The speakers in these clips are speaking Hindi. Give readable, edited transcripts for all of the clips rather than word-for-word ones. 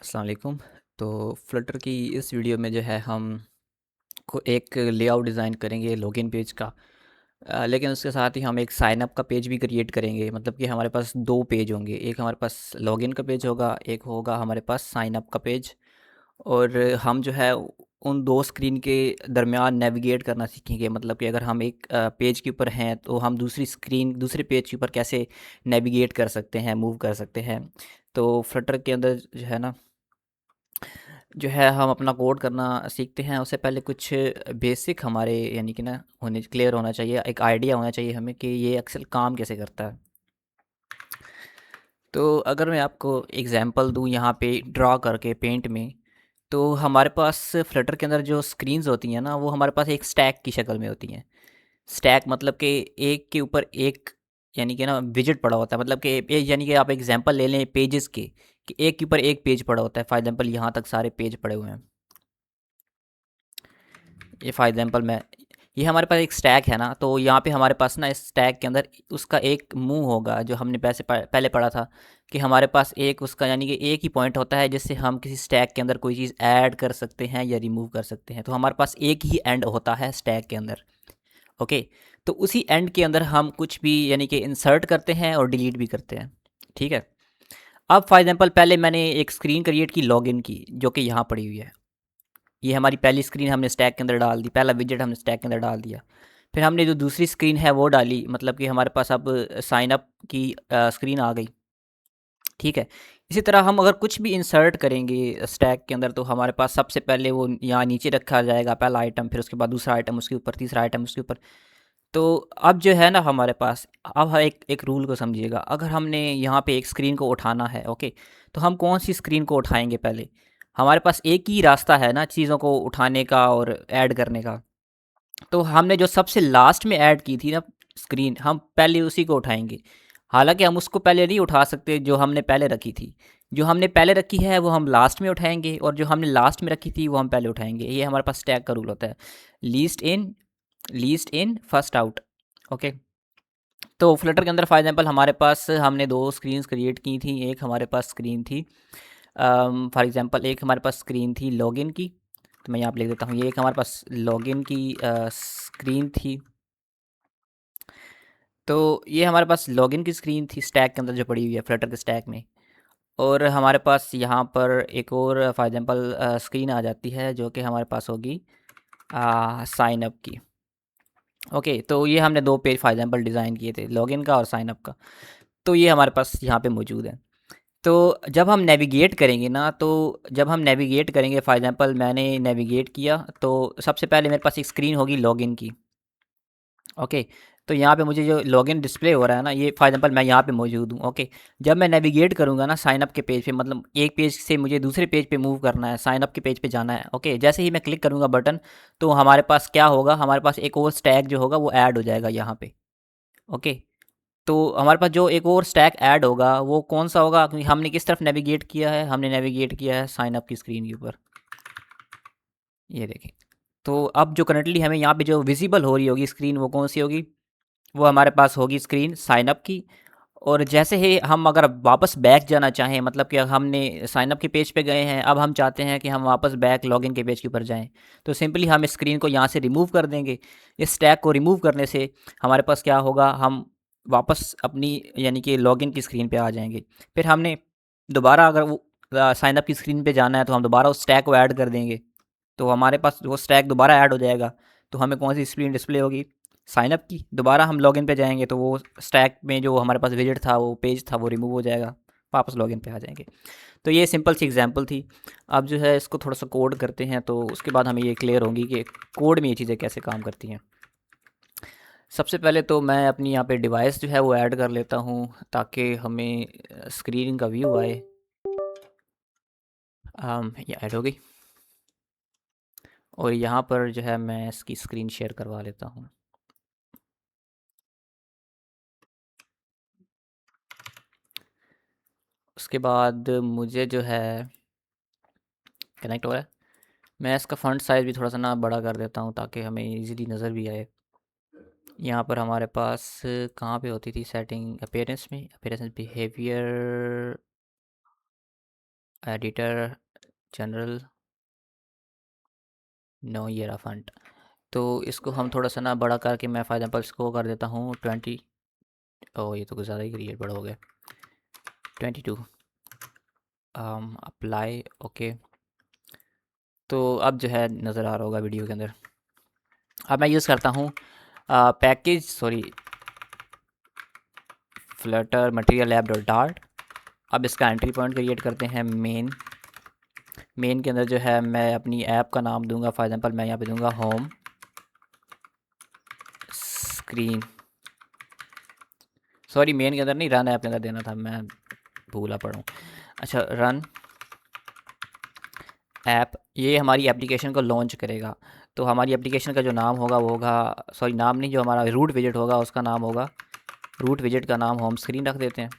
अस्सलाम वालेकुम। तो फ्लटर की इस वीडियो में जो है हम को एक लेआउट डिज़ाइन करेंगे लॉगिन पेज का। लेकिन उसके साथ ही हम एक साइन अप का पेज भी क्रिएट करेंगे, मतलब कि हमारे पास 2 पेज होंगे। एक हमारे पास लॉगिन का पेज होगा, एक होगा हमारे पास साइन अप का पेज। और हम जो है उन 2 स्क्रीन के दरमियान नेविगेट करना सीखेंगे, मतलब कि अगर हम एक पेज के ऊपर हैं तो हम दूसरे पेज के ऊपर कैसे नेविगेट कर सकते हैं, मूव कर सकते हैं। तो फ्लटर के अंदर जो है ना, जो है हम अपना कोड करना सीखते हैं। उससे पहले कुछ बेसिक हमारे यानी कि ना होने क्लियर होना चाहिए, एक आइडिया होना चाहिए हमें कि ये एक्सेल काम कैसे करता है। तो अगर मैं आपको एग्जांपल दूं यहाँ पे ड्रा करके पेंट में, तो हमारे पास फ्लटर के अंदर जो स्क्रीन्स होती हैं ना, वो हमारे पास एक स्टैक की शक्ल में होती हैं। स्टैक मतलब कि एक के ऊपर एक, यानी कि ना विजिट पड़ा होता है, मतलब कि यानी कि आप एग्जांपल ले लें पेजेस के, कि एक के ऊपर एक पेज पड़ा होता है। फॉर एग्जांपल यहाँ तक सारे पेज पड़े हुए हैं। ये फॉर एग्जांपल मैं, ये हमारे पास एक स्टैक है ना, तो यहाँ पे हमारे पास ना इस स्टैक के अंदर उसका एक मुंह होगा, जो हमने पहले पढ़ा था कि हमारे पास एक उसका यानी कि एक ही पॉइंट होता है जिससे हम किसी स्टैक के अंदर कोई चीज़ ऐड कर सकते हैं या रिमूव कर सकते हैं। तो हमारे पास एक ही एंड होता है स्टैक के अंदर। ओके, तो उसी एंड के अंदर हम कुछ भी यानी कि इंसर्ट करते हैं और डिलीट भी करते हैं। ठीक है। अब फॉर एग्जांपल पहले मैंने एक स्क्रीन क्रिएट की लॉगिन की, जो कि यहाँ पड़ी हुई है। ये हमारी पहली स्क्रीन हमने स्टैक के अंदर डाल दी, पहला विजेट हमने स्टैक के अंदर डाल दिया। फिर हमने जो दूसरी स्क्रीन है वो डाली, मतलब कि हमारे पास अब साइन अप की स्क्रीन आ गई। ठीक है। इसी तरह हम अगर कुछ भी इंसर्ट करेंगे स्टैक के अंदर, तो हमारे पास सबसे पहले वो यहाँ नीचे रखा जाएगा पहला आइटम, फिर उसके बाद दूसरा आइटम उसके ऊपर, तीसरा आइटम उसके ऊपर। तो अब जो है ना हमारे पास, अब हम एक एक रूल को समझिएगा। अगर हमने यहाँ पे एक स्क्रीन को उठाना है, ओके, तो हम कौन सी स्क्रीन को उठाएंगे पहले? हमारे पास एक ही रास्ता है ना चीज़ों को उठाने का और ऐड करने का। तो हमने जो सबसे लास्ट में ऐड की थी ना स्क्रीन, हम पहले उसी को उठाएंगे। हालांकि हम उसको पहले नहीं उठा सकते जो हमने पहले रखी थी। जो हमने पहले रखी है वो हम लास्ट में उठाएंगे, और जो हमने लास्ट में रखी थी वो हम पहले उठाएंगे। ये हमारे पास टैग का रूल होता है, least in first out. Okay. तो फ्लटर के अंदर फॉर एग्जांपल हमारे पास हमने 2 स्क्रीन्स क्रिएट की थी। एक हमारे पास स्क्रीन थी, फॉर एग्जांपल एक हमारे पास स्क्रीन थी लॉगिन की। तो मैं यहाँ पे लिख देता हूँ, ये एक हमारे पास लॉगिन की स्क्रीन थी। तो ये हमारे पास लॉगिन की स्क्रीन थी स्टैक के अंदर जो पड़ी हुई है फ्लटर के स्टैक में। और हमारे पास यहाँ पर एक और फॉर एग्जांपल स्क्रीन आ जाती है, जो कि हमारे पास होगी साइन अप की। ओके, तो ये हमने 2 पेज फॉर एग्जांपल डिज़ाइन किए थे, लॉगिन का और साइन अप का। तो ये हमारे पास यहाँ पे मौजूद है। तो जब हम नेविगेट करेंगे ना, तो जब हम नेविगेट करेंगे, फॉर एग्जांपल मैंने नेविगेट किया, तो सबसे पहले मेरे पास एक स्क्रीन होगी लॉगिन की। ओके, तो यहाँ पे मुझे जो लॉगिन डिस्प्ले हो रहा है ना, ये फॉर एग्जांपल मैं यहाँ पे मौजूद हूँ। ओके, जब मैं नेविगेट करूँगा ना साइन अप के पेज पे, मतलब एक पेज से मुझे दूसरे पेज पे मूव करना है, साइन अप के पेज पे जाना है। ओके, जैसे ही मैं क्लिक करूँगा बटन, तो हमारे पास क्या होगा, हमारे पास एक और स्टैग जो होगा वो ऐड हो जाएगा यहाँ पे। ओके, तो हमारे पास जो एक और स्टैक ऐड होगा वो कौन सा होगा, क्योंकि हमने किस तरफ नेविगेट किया है, हमने नेविगेट किया है साइन अप की स्क्रीन के ऊपर। ये देखें। तो अब जो करंटली हमें यहाँ पे जो विजिबल हो रही होगी स्क्रीन, वो कौन सी होगी? वो हमारे पास होगी स्क्रीन साइन अप की। और जैसे ही हम अगर वापस बैक जाना चाहें, मतलब कि हमने साइन अप के पेज पे गए हैं, अब हम चाहते हैं कि हम वापस बैक लॉगिन के पेज के ऊपर जाएं, तो सिंपली हम इस स्क्रीन को यहाँ से रिमूव कर देंगे। इस टैग को रिमूव करने से हमारे पास क्या होगा, हम वापस अपनी यानी कि लॉगिन की स्क्रीन पे आ जाएंगे। फिर हमने दोबारा अगर वो साइन अप की स्क्रीन पे जाना है, तो हम दोबारा उस टैग को ऐड कर देंगे, तो हमारे पास वो स्टैक दोबारा ऐड हो जाएगा। तो हमें कौन सी स्क्रीन डिस्प्ले होगी? साइन अप की। दोबारा हम लॉगिन पे जाएंगे तो वो स्टैक में जो हमारे पास विजिट था, वो पेज था, वो रिमूव हो जाएगा, वापस लॉगिन पे आ जाएंगे। तो ये सिंपल सी एग्जांपल थी। अब जो है इसको थोड़ा सा कोड करते हैं, तो उसके बाद हमें ये क्लियर होंगी कि कोड में ये चीज़ें कैसे काम करती हैं। सबसे पहले तो मैं अपनी यहाँ पे डिवाइस जो है वो ऐड कर लेता हूँ, ताकि हमें स्क्रीन का व्यू आए। ये ऐड हो गई, और यहाँ पर जो है मैं इसकी स्क्रीन शेयर करवा लेता हूँ। उसके बाद मुझे जो है कनेक्ट हो रहा है, मैं इसका फ़ॉन्ट साइज़ भी थोड़ा सा ना बड़ा कर देता हूँ, ताकि हमें इजीली नज़र भी आए। यहाँ पर हमारे पास कहाँ पे होती थी सेटिंग? अपीयरेंस में, appearance behaviour, editor general, no ये रहा फंट। तो इसको हम थोड़ा सा ना बड़ा करके मैं फॉर एग्जांपल इसको कर देता हूँ 20। ओ ये तो कुछ ज़्यादा ही क्रिएट बड़ा हो गया, 22। Apply, okay. तो अब जो है नज़र आ रहा होगा वीडियो के अंदर। अब मैं यूज़ करता हूँ package, sorry, Flutter material lab dot dart. अब इसका एंट्री पॉइंट क्रिएट करते हैं मेन। मेन के अंदर जो है मैं अपनी ऐप का नाम दूंगा, फॉर एग्जांपल मैं यहाँ पे दूंगा होम स्क्रीन। सॉरी मेन के अंदर नहीं, रन ऐप के अंदर देना था, मैं भूला पड़ा हूँ। अच्छा, रन ऐप, ये हमारी एप्लीकेशन को लॉन्च करेगा। तो हमारी एप्लीकेशन का जो नाम होगा वो होगा, सॉरी नाम नहीं, जो हमारा रूट विजेट होगा उसका नाम होगा, रूट विजेट का नाम होम स्क्रीन रख देते हैं।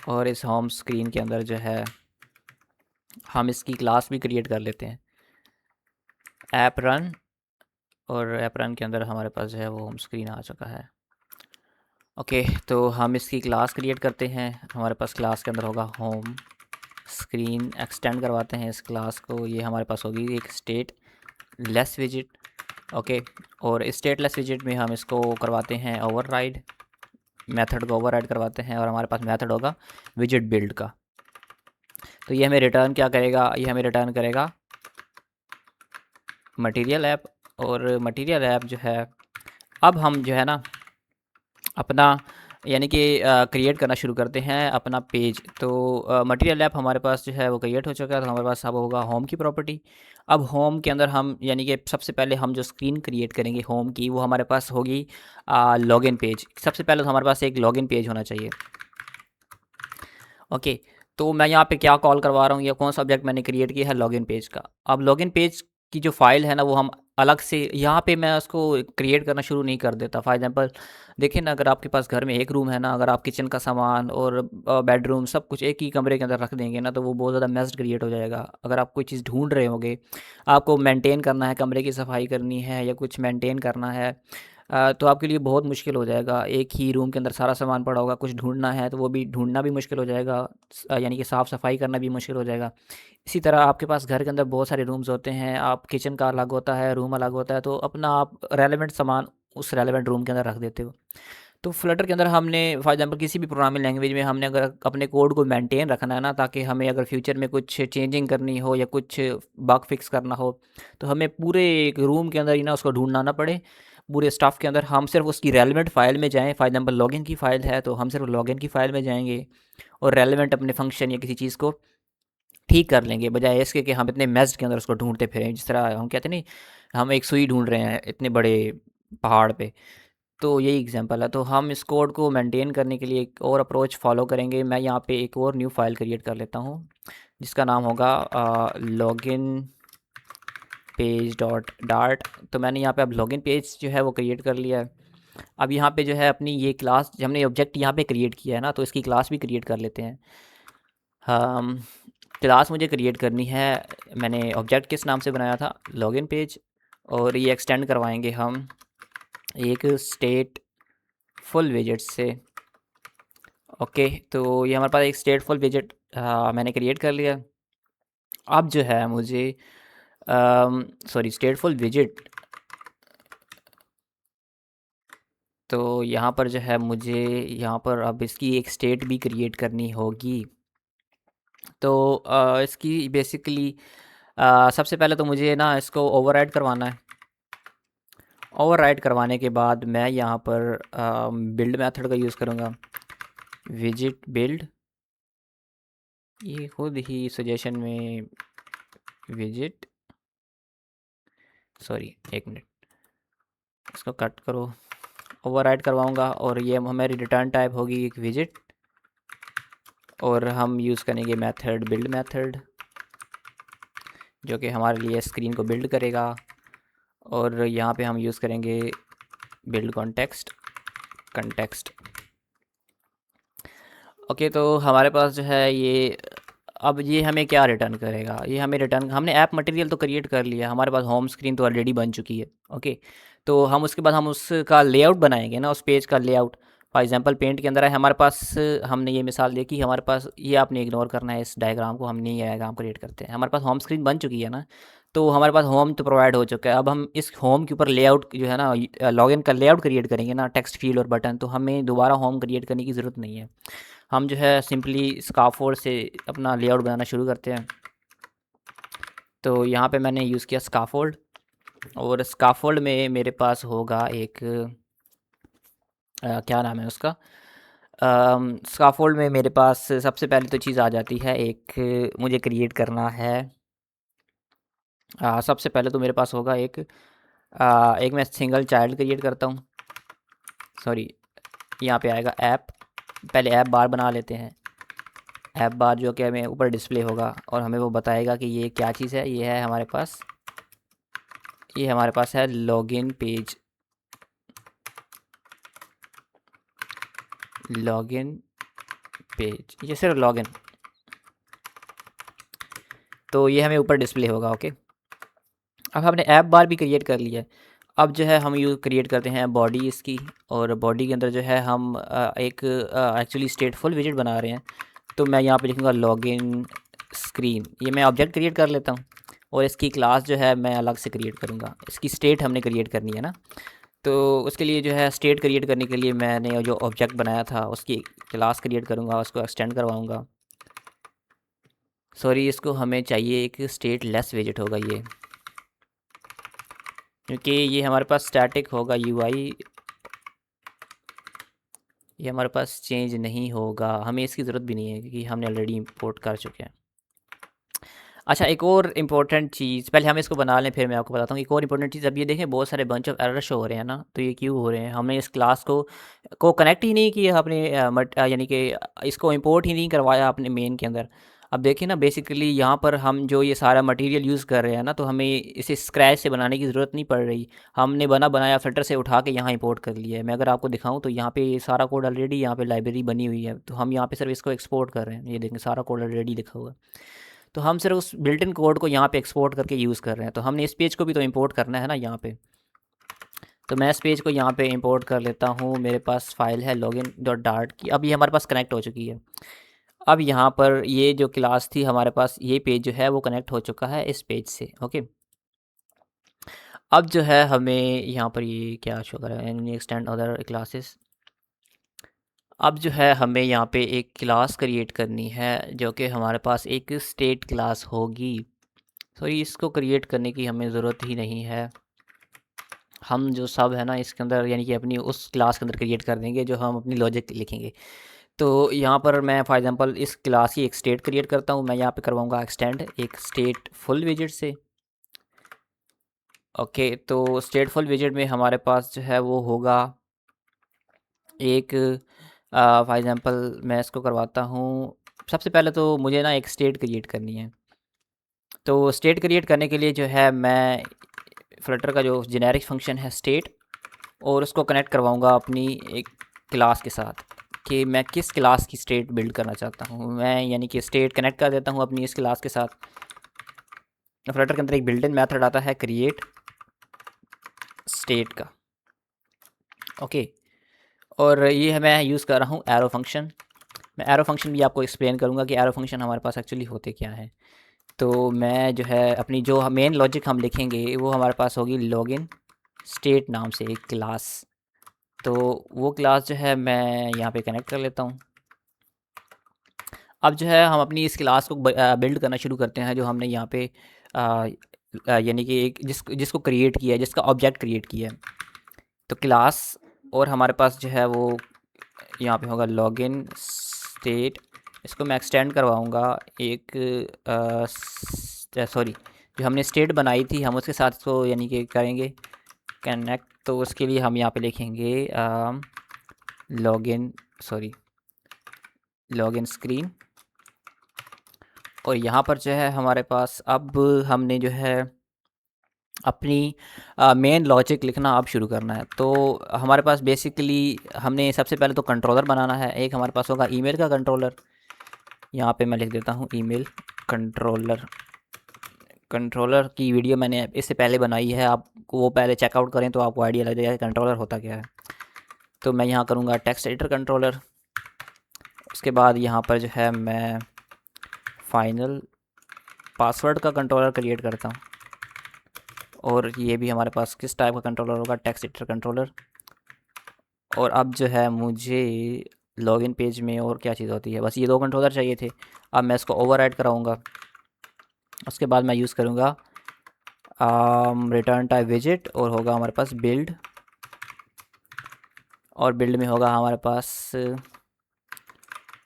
और इस होम स्क्रीन के अंदर जो है हम इसकी क्लास भी क्रिएट कर लेते हैं, ऐप रन। और ऐप रन के अंदर हमारे पास जो है वो होम स्क्रीन आ चुका है। ओके, तो हम इसकी क्लास क्रिएट करते हैं। हमारे पास क्लास के अंदर होगा होम स्क्रीन, एक्सटेंड करवाते हैं इस क्लास को। ये हमारे पास होगी एक स्टेट लेस विजिट, ओके। और स्टेट लेस विजिट में हम इसको करवाते हैं ओवरराइड, मेथड को ओवरराइड करवाते हैं। और हमारे पास मेथड होगा विजिट बिल्ड का। तो ये हमें रिटर्न क्या करेगा, ये हमें रिटर्न करेगा मटेरियल ऐप। और मटेरियल ऐप जो है, अब हम जो है ना अपना यानी कि क्रिएट करना शुरू करते हैं अपना पेज। तो मटेरियल ऐप हमारे पास जो है वो क्रिएट हो चुका है। तो हमारे पास अब होगा होम की प्रॉपर्टी। अब होम के अंदर हम यानी कि सबसे पहले हम जो स्क्रीन क्रिएट करेंगे होम की, वो हमारे पास होगी लॉगिन पेज। सबसे पहले तो हमारे पास एक लॉगिन पेज होना चाहिए, ओके। तो मैं यहाँ पे क्या कॉल करवा रहा हूँ, या कौन सा ऑब्जेक्ट मैंने क्रिएट किया है, लॉगिन पेज का। अब लॉगिन पेज की जो फाइल है ना वो हम अलग से यहाँ पे मैं उसको क्रिएट करना शुरू नहीं कर देता। फॉर एग्जांपल देखिए ना, अगर आपके पास घर में एक रूम है ना, अगर आप किचन का सामान और बेडरूम सब कुछ एक ही कमरे के अंदर रख देंगे ना, तो वो बहुत ज़्यादा मेस्ड क्रिएट हो जाएगा। अगर आप कोई चीज़ ढूंढ रहे होंगे, आपको मेंटेन करना है, कमरे की सफाई करनी है या कुछ मेंटेन करना है, तो आपके लिए बहुत मुश्किल हो जाएगा। एक ही रूम के अंदर सारा सामान पड़ा होगा, कुछ ढूंढना है तो वो भी ढूंढना भी मुश्किल हो जाएगा, यानी कि साफ़ सफाई करना भी मुश्किल हो जाएगा। इसी तरह आपके पास घर के अंदर बहुत सारे रूम्स होते हैं, आप किचन का अलग होता है, रूम अलग होता है, तो अपना आप रेलेवेंट सामान उस रेलेवेंट रूम के अंदर रख देते हो। तो फ्लटर के अंदर हमने फॉर एग्जांपल किसी भी प्रोग्रामिंग लैंग्वेज में हमने अगर अपने कोड को मेंटेन रखना है ना, ताकि हमें अगर फ्यूचर में कुछ चेंजिंग करनी हो या कुछ बग फिक्स करना हो, तो हमें पूरे एक रूम के अंदर ही ना उसको ढूंढना ना पड़े। पूरे स्टाफ के अंदर हम सिर्फ उसकी रेलेवेंट फ़ाइल में जाएँ। फॉर एग्जांपल लॉगिन की फ़ाइल है तो हम सिर्फ लॉगिन की फ़ाइल में जाएंगे और रेलेवेंट अपने फंक्शन या किसी चीज़ को ठीक कर लेंगे, बजाय इसके कि हम इतने मेस्ड के अंदर उसको ढूंढते फिरें। जिस तरह हम कहते नहीं, हम एक सुई ढूंढ रहे हैं इतने बड़े पहाड़ पे। तो यही एग्जांपल है। तो हम इस कोड को मेंटेन करने के लिए एक और अप्रोच फॉलो करेंगे। मैं यहाँ पे एक और न्यू फाइल क्रिएट कर लेता हूँ जिसका नाम होगा लॉगिन पेज डॉट डार्ट। तो मैंने यहाँ पे अब लॉगिन पेज जो है वो क्रिएट कर लिया है। अब यहाँ पे जो है अपनी ये क्लास, हमने ऑब्जेक्ट यहाँ पे क्रिएट किया है ना, तो इसकी क्लास भी क्रिएट कर लेते हैं। हम क्लास मुझे क्रिएट करनी है, मैंने ऑब्जेक्ट किस नाम से बनाया था, लॉगिन पेज। और ये एक्सटेंड करवाएंगे हम एक स्टेट फुल विजेट से, ओके। तो ये हमारे पास एक स्टेटफुल विजेट मैंने क्रिएट कर लिया। अब जो है मुझे सॉरी स्टेटफुल विजेट, तो यहाँ पर जो है मुझे यहाँ पर अब इसकी एक स्टेट भी क्रिएट करनी होगी। तो इसकी बेसिकली सबसे पहले तो मुझे ना इसको ओवरराइड करवाना है। ओवरराइड करवाने के बाद मैं यहाँ पर बिल्ड मेथड का यूज़ करूँगा, विजिट बिल्ड। ये खुद ही सजेशन में विजिट, सॉरी एक मिनट, इसको कट करो। ओवरराइड करवाऊँगा और ये हमारी रिटर्न टाइप होगी एक विजिट। और हम यूज़ करेंगे मेथड बिल्ड मेथड, जो कि हमारे लिए स्क्रीन को बिल्ड करेगा। और यहाँ पे हम यूज़ करेंगे बिल्ड कॉन्टेक्स्ट कंटेक्स्ट, ओके। तो हमारे पास जो है ये, अब ये हमें क्या रिटर्न करेगा, ये हमें रिटर्न, हमने ऐप मटेरियल तो क्रिएट कर लिया, हमारे पास होम स्क्रीन तो ऑलरेडी बन चुकी है, ओके। तो हम उसके बाद हम उसका लेआउट बनाएंगे ना, उस पेज का लेआउट। फॉर एग्जांपल पेंट के अंदर है हमारे पास, हमने ये मिसाल देखी हमारे पास, ये आपने इग्नोर करना है इस डायग्राम को, हम नहीं ये डायग्राम क्रिएट करते हैं। हमारे पास होम स्क्रीन बन चुकी है ना, तो हमारे पास होम तो प्रोवाइड हो चुका है। अब हम इस होम के ऊपर लेआउट जो है ना, लॉगिन का लेआउट क्रिएट करेंगे ना, टेक्स्ट फील्ड और बटन, तो हमें दोबारा होम क्रिएट करने की ज़रूरत नहीं है। हम जो है सिंपली स्काफोल्ड से अपना लेआउट बनाना शुरू करते हैं। तो यहाँ पे मैंने यूज़ किया स्काफोल्ड, और स्काफोल्ड में मेरे पास होगा एक क्या नाम है उसका, स्काफोल्ड में मेरे पास सबसे पहले तो चीज़ आ जाती है, एक मुझे क्रिएट करना है। सबसे पहले तो मेरे पास होगा एक मैं सिंगल चाइल्ड क्रिएट करता हूँ। सॉरी, यहाँ पे आएगा ऐप, पहले ऐप बार बना लेते हैं। ऐप बार जो कि हमें ऊपर डिस्प्ले होगा और हमें वो बताएगा कि ये क्या चीज़ है। ये है हमारे पास, ये हमारे पास है लॉगिन पेज, लॉगिन पेज, ये सिर्फ लॉगिन, तो ये हमें ऊपर डिस्प्ले होगा। ओके, अब हमने ऐप बार भी क्रिएट कर लिया है। अब जो है हम यूँ क्रिएट करते हैं बॉडी इसकी, और बॉडी के अंदर जो है हम एक एक्चुअली स्टेटफुल विजेट बना रहे हैं। तो मैं यहाँ पे लिखूँगा लॉगिन स्क्रीन, ये मैं ऑब्जेक्ट क्रिएट कर लेता हूँ, और इसकी क्लास जो है मैं अलग से क्रिएट करूँगा। इसकी स्टेट हमने क्रिएट करनी है ना, तो उसके लिए जो है स्टेट क्रिएट करने के लिए मैंने जो ऑब्जेक्ट बनाया था उसकी क्लास क्रिएट करूँगा, उसको एक्सटेंड करवाऊँगा। सॉरी, इसको हमें चाहिए एक स्टेट लेस विजेट होगा ये, क्योंकि ये हमारे पास स्टैटिक होगा यूआई, ये हमारे पास चेंज नहीं होगा, हमें इसकी ज़रूरत भी नहीं है क्योंकि हमने ऑलरेडी इंपोर्ट कर चुके हैं। अच्छा, एक और इम्पोर्टेंट चीज़, पहले हम इसको बना लें फिर मैं आपको बताता हूँ। एक और इम्पोर्टेंट चीज़, अब ये देखें बहुत सारे बंच ऑफ एरर शो हो रहे हैं ना, तो ये क्यों हो रहे हैं? हमने इस क्लास को कनेक्ट ही नहीं किया अपने यानी कि इसको इंपोर्ट ही नहीं करवाया अपने मेन के अंदर। अब देखिए ना, बेसिकली यहाँ पर हम जो ये सारा मटेरियल यूज़ कर रहे हैं ना, तो हमें इसे स्क्रैच से बनाने की ज़रूरत नहीं पड़ रही। हमने बनाया फ़िल्टर से उठा के यहाँ इंपोर्ट कर लिया है। मैं अगर आपको दिखाऊँ तो यहाँ पे ये सारा कोड ऑलरेडी यहाँ पे लाइब्रेरी बनी हुई है, तो हम यहाँ पे सिर्फ इसको एक्सपोर्ट कर रहे हैं। ये देखें सारा कोड ऑलरेडी लिखा हुआ है, तो हम सिर्फ उस बिल्ट इन कोड को यहाँ पे एक्सपोर्ट करके यूज़ कर रहे हैं। तो हमने इस पेज को भी तो इंपोर्ट करना है ना यहाँ पे, तो मैं इस पेज को यहाँ पे इंपोर्ट कर लेता हूँ। मेरे पास फाइल है लॉगिन डॉट डार्ट की, अब ये हमारे पास कनेक्ट हो चुकी है। अब यहाँ पर ये जो क्लास थी हमारे पास, ये पेज जो है वो कनेक्ट हो चुका है इस पेज से। ओके, अब जो है हमें यहाँ पर ये क्या शो कर रहा है, एक्सटेंड अदर क्लासेस। अब जो है हमें यहाँ पे एक क्लास क्रिएट करनी है जो कि हमारे पास एक स्टेट क्लास होगी। सॉरी, इसको क्रिएट करने की हमें ज़रूरत ही नहीं है। हम जो सब है ना इसके अंदर यानी कि अपनी उस क्लास के अंदर क्रिएट कर देंगे जो हम अपनी लॉजिक लिखेंगे। तो यहाँ पर मैं फॉर एग्जांपल इस क्लास की एक स्टेट क्रिएट करता हूँ। मैं यहाँ पे करवाऊँगा एक्सटेंड एक स्टेट फुल विजेट से। ओके, तो स्टेट फुल विजेट में हमारे पास जो है वो होगा एक फॉर एग्जांपल मैं इसको करवाता हूँ। सबसे पहले तो मुझे ना एक स्टेट क्रिएट करनी है, तो स्टेट क्रिएट करने के लिए जो है मैं फ्लटर का जो जेनेरिक फंक्शन है स्टेट, और उसको कनेक्ट करवाऊँगा अपनी एक क्लास के साथ कि मैं किस क्लास की स्टेट बिल्ड करना चाहता हूँ। मैं यानी कि स्टेट कनेक्ट कर देता हूँ अपनी इस क्लास के साथ। फ्लटर के अंदर एक बिल्ट इन मेथड आता है क्रिएट स्टेट का। ओके, और ये है मैं यूज़ कर रहा हूँ एरो फंक्शन। मैं एरो फंक्शन भी आपको एक्सप्लेन करूँगा कि एरो फंक्शन हमारे पास एक्चुअली होते क्या हैं। तो मैं जो है अपनी जो मेन लॉजिक हम लिखेंगे वो हमारे पास होगी लॉगिन स्टेट नाम से एक क्लास। तो वो क्लास जो है मैं यहाँ पे कनेक्ट कर लेता हूँ। अब जो है हम अपनी इस क्लास को बिल्ड करना शुरू करते हैं जो हमने यहाँ पे यानी कि एक जिसको क्रिएट किया है, जिसका ऑब्जेक्ट क्रिएट किया है। तो क्लास, और हमारे पास जो है वो यहाँ पे होगा लॉगिन स्टेट। इसको मैं एक्सटेंड करवाऊँगा एक सॉरी, जो हमने स्टेट बनाई थी हम उसके साथ इसको यानी कि करेंगे कनेक्ट। तो उसके लिए हम यहाँ पे लिखेंगे लॉगिन लॉगिन स्क्रीन, और यहाँ पर जो है हमारे पास अब हमने जो है अपनी मेन लॉजिक लिखना अब शुरू करना है। तो हमारे पास बेसिकली हमने सबसे पहले तो कंट्रोलर बनाना है। एक हमारे पास होगा ईमेल का कंट्रोलर, यहाँ पे मैं लिख देता हूँ ईमेल कंट्रोलर। कंट्रोलर की वीडियो मैंने इससे पहले बनाई है, आप वो पहले चेकआउट करें तो आपको आइडिया लग जाएगा कंट्रोलर होता क्या है। तो मैं यहाँ करूँगा टेक्स्ट एडिटर कंट्रोलर। उसके बाद यहाँ पर जो है मैं फाइनल पासवर्ड का कंट्रोलर क्रिएट करता हूँ। और ये भी हमारे पास किस टाइप का कंट्रोलर होगा, टेक्स्ट एडिटर कंट्रोलर। और अब जो है मुझे लॉगिन पेज में और क्या चीज़ होती है, बस ये दो कंट्रोलर चाहिए थे। अब मैं इसको ओवरराइड कराऊँगा। उसके बाद मैं यूज़ करूँगा रिटर्न टाइप विजिट, और होगा हमारे पास बिल्ड, और बिल्ड में होगा हमारे पास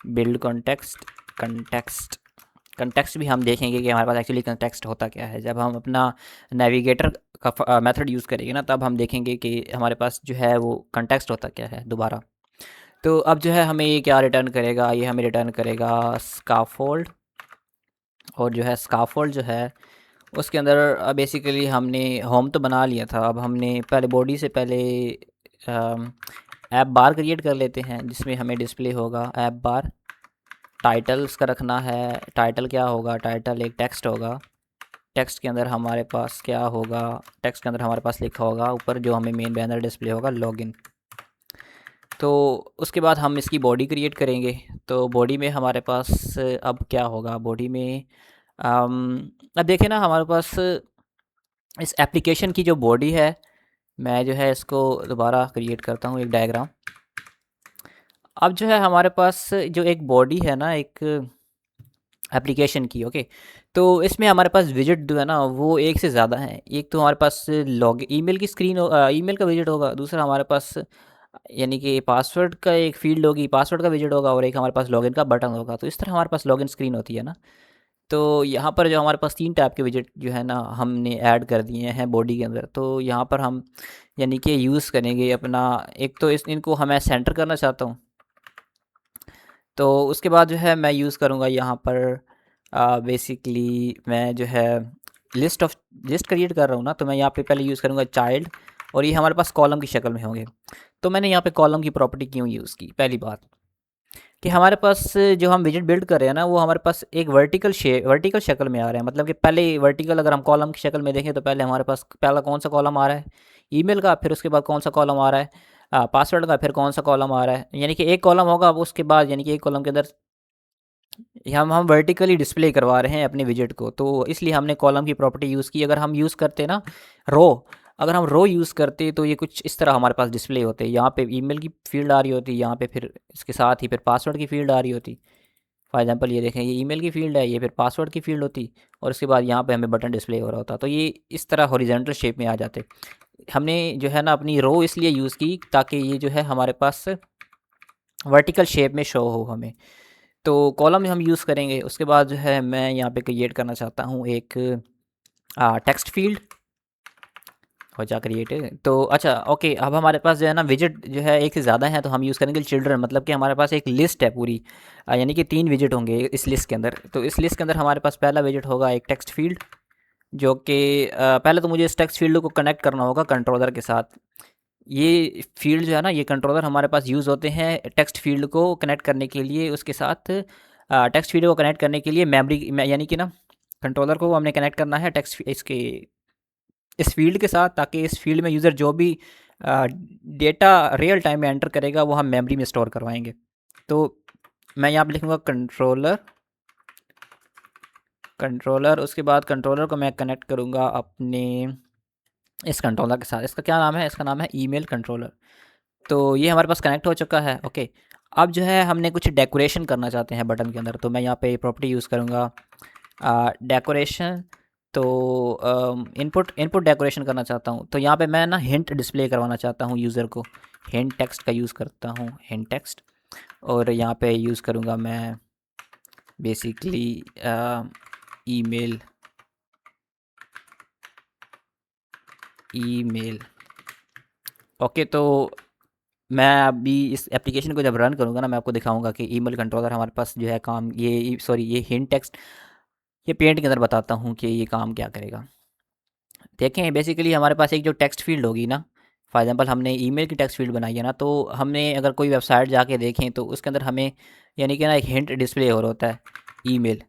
बिल्ड कॉन्टेक्स्ट। कंटेक्स्ट भी हम देखेंगे कि हमारे पास एक्चुअली कंटेक्स्ट होता क्या है। जब हम अपना नेविगेटर का मेथड यूज़ करेंगे ना, तब हम देखेंगे कि हमारे पास जो है वो कंटेक्स्ट होता क्या है दोबारा। तो अब जो है हमें ये क्या रिटर्न करेगा, ये हमें रिटर्न करेगा स्काफोल्ड। और जो है स्काफोल्ड जो है उसके अंदर बेसिकली हमने होम तो बना लिया था। अब हमने पहले बॉडी से पहले ऐप बार क्रिएट कर लेते हैं, जिसमें हमें डिस्प्ले होगा ऐप बार। टाइटल उसका रखना है। टाइटल क्या होगा, टाइटल एक टेक्स्ट होगा। टेक्स्ट के अंदर हमारे पास क्या होगा, टेक्स्ट के अंदर हमारे पास लिखा होगा ऊपर जो हमें मेन बैनर डिस्प्ले होगा, लॉगिन। तो उसके बाद हम इसकी बॉडी क्रिएट करेंगे। तो बॉडी में हमारे पास अब क्या होगा, बॉडी में अब देखें ना हमारे पास इस एप्लीकेशन की जो बॉडी है, मैं जो है इसको दोबारा क्रिएट करता हूँ एक डायग्राम। अब जो है हमारे पास जो एक बॉडी है ना एक एप्लीकेशन की, ओके। तो इसमें हमारे पास विजिट जो है ना वो एक से ज़्यादा है। एक तो हमारे पास लॉग ईमेल की स्क्रीन ईमेल का विजिट होगा, दूसरा हमारे पास यानी कि पासवर्ड का एक फील्ड होगी, पासवर्ड का विजिट होगा, और एक हमारे पास लॉगिन का बटन होगा। तो इस तरह हमारे पास लॉगिन स्क्रीन होती है ना। तो यहाँ पर जो हमारे पास 3 टाइप के विजिट जो है ना हमने ऐड कर दिए हैं बॉडी के अंदर। तो यहाँ पर हम यानी कि यूज़ करेंगे अपना एक तो इनको मैं सेंटर करना चाहता हूँ। तो उसके बाद जो है मैं यूज़ करूँगा यहाँ पर बेसिकली मैं जो है लिस्ट क्रिएट कर रहा हूँ ना, तो मैं यहाँ पे पहले यूज़ करूँगा चाइल्ड, और ये हमारे पास कॉलम की शक्ल में होंगे। तो मैंने यहाँ पे कॉलम की प्रॉपर्टी क्यों यूज़ की, पहली बात कि हमारे पास जो हम विजिट बिल्ड कर रहे हैं ना वो हमारे पास एक वर्टिकल शक्ल में आ रहे हैं। मतलब कि पहले वर्टिकल अगर हम कॉलम की शक्ल में देखें तो पहले हमारे पास पहला कौन सा कॉलम आ रहा है, ईमेल का। फिर उसके बाद कौन सा कॉलम आ रहा है, पासवर्ड का। फिर कौन सा कॉलम आ रहा है, यानी कि एक कॉलम होगा। अब उसके बाद यानी कि एक कॉलम के अंदर हम वर्टिकली डिस्प्ले करवा रहे हैं अपने विजिट को, तो इसलिए हमने कॉलम की प्रॉपर्टी यूज़ की। अगर हम यूज़ करते ना रो, अगर हम रो यूज़ करते तो ये कुछ इस तरह हमारे पास डिस्प्ले होते। यहाँ पे ईमेल की फील्ड आ रही होती, यहाँ पे फिर इसके साथ ही फिर पासवर्ड की फील्ड आ रही होती। फॉर एग्जांपल ये देखें, ये ईमेल की फील्ड है, ये फिर पासवर्ड की फील्ड होती, और उसके बाद यहाँ पे हमें बटन डिस्प्ले हो रहा होता। तो ये इस तरह हॉरिजॉन्टल शेप में आ जाते। हमने जो है ना अपनी रो इसलिए यूज़ की ताकि ये जो है हमारे पास वर्टिकल शेप में शो हो हमें। तो कॉलम हम यूज़ करेंगे। उसके बाद जो है मैं यहाँ पे क्रिएट करना चाहता हूँ एक टेक्स्ट फील्ड। हो जा क्रिएट। तो अच्छा ओके, अब हमारे पास जो है ना विजिट जो है एक से ज़्यादा है, तो हम यूज़ करेंगे चिल्ड्रन। मतलब कि हमारे पास एक लिस्ट है पूरी, यानी कि 3 विजिट होंगे इस लिस्ट के अंदर। तो इस लिस्ट के अंदर हमारे पास पहला विजिट होगा एक टेक्स्ट फील्ड, जो कि पहले तो मुझे इस टेक्स्ट फील्ड को कनेक्ट करना होगा कंट्रोलर के साथ। ये फील्ड जो है ना, ये कंट्रोलर हमारे पास यूज़ होते हैं टेक्स्ट फील्ड को कनेक्ट करने के लिए। उसके साथ टेक्स्ट फील्ड को कनेक्ट करने के लिए मेमोरी यानी कि ना कंट्रोलर को हमने कनेक्ट करना है टेक्स्ट इसके इस फील्ड के साथ, ताकि इस फील्ड में यूज़र जो भी डेटा रियल टाइम में एंटर करेगा वो हम मेमोरी में स्टोर करवाएंगे। तो मैं यहाँ पे लिखूँगा कंट्रोलर। उसके बाद कंट्रोलर को मैं कनेक्ट करूँगा अपने इस कंट्रोलर के साथ। इसका क्या नाम है, इसका नाम है ईमेल कंट्रोलर। तो ये हमारे पास कनेक्ट हो चुका है, ओके। अब जो है हमने कुछ डेकोरेशन करना चाहते हैं बटन के अंदर, तो मैं यहाँ पे प्रॉपर्टी यूज़ करूँगा डेकोरेशन। तो इनपुट डेकोरेशन करना चाहता हूँ। तो यहाँ पे मैं ना हिंट डिस्प्ले करवाना चाहता हूँ यूज़र को। हिंट टेक्स्ट का यूज़ करता हूँ, हिंट टेक्स्ट। और यहाँ पे यूज़ करूँगा मैं बेसिकली ईमेल ओके। तो मैं अभी इस एप्लीकेशन को जब रन करूँगा ना, मैं आपको दिखाऊंगा कि ईमेल कंट्रोलर हमारे पास जो है काम, ये सॉरी ये हिंट टेक्स्ट, ये पेंट के अंदर बताता हूँ कि ये काम क्या करेगा। देखें बेसिकली हमारे पास एक जो टेक्स्ट फील्ड होगी ना, फॉर एग्जांपल हमने ईमेल की टेक्स्ट फील्ड बनाई है ना, तो हमने अगर कोई वेबसाइट जाके देखें तो उसके अंदर हमें यानी कि ना एक हिंट डिस्प्ले हो रहा होता है ईमेल।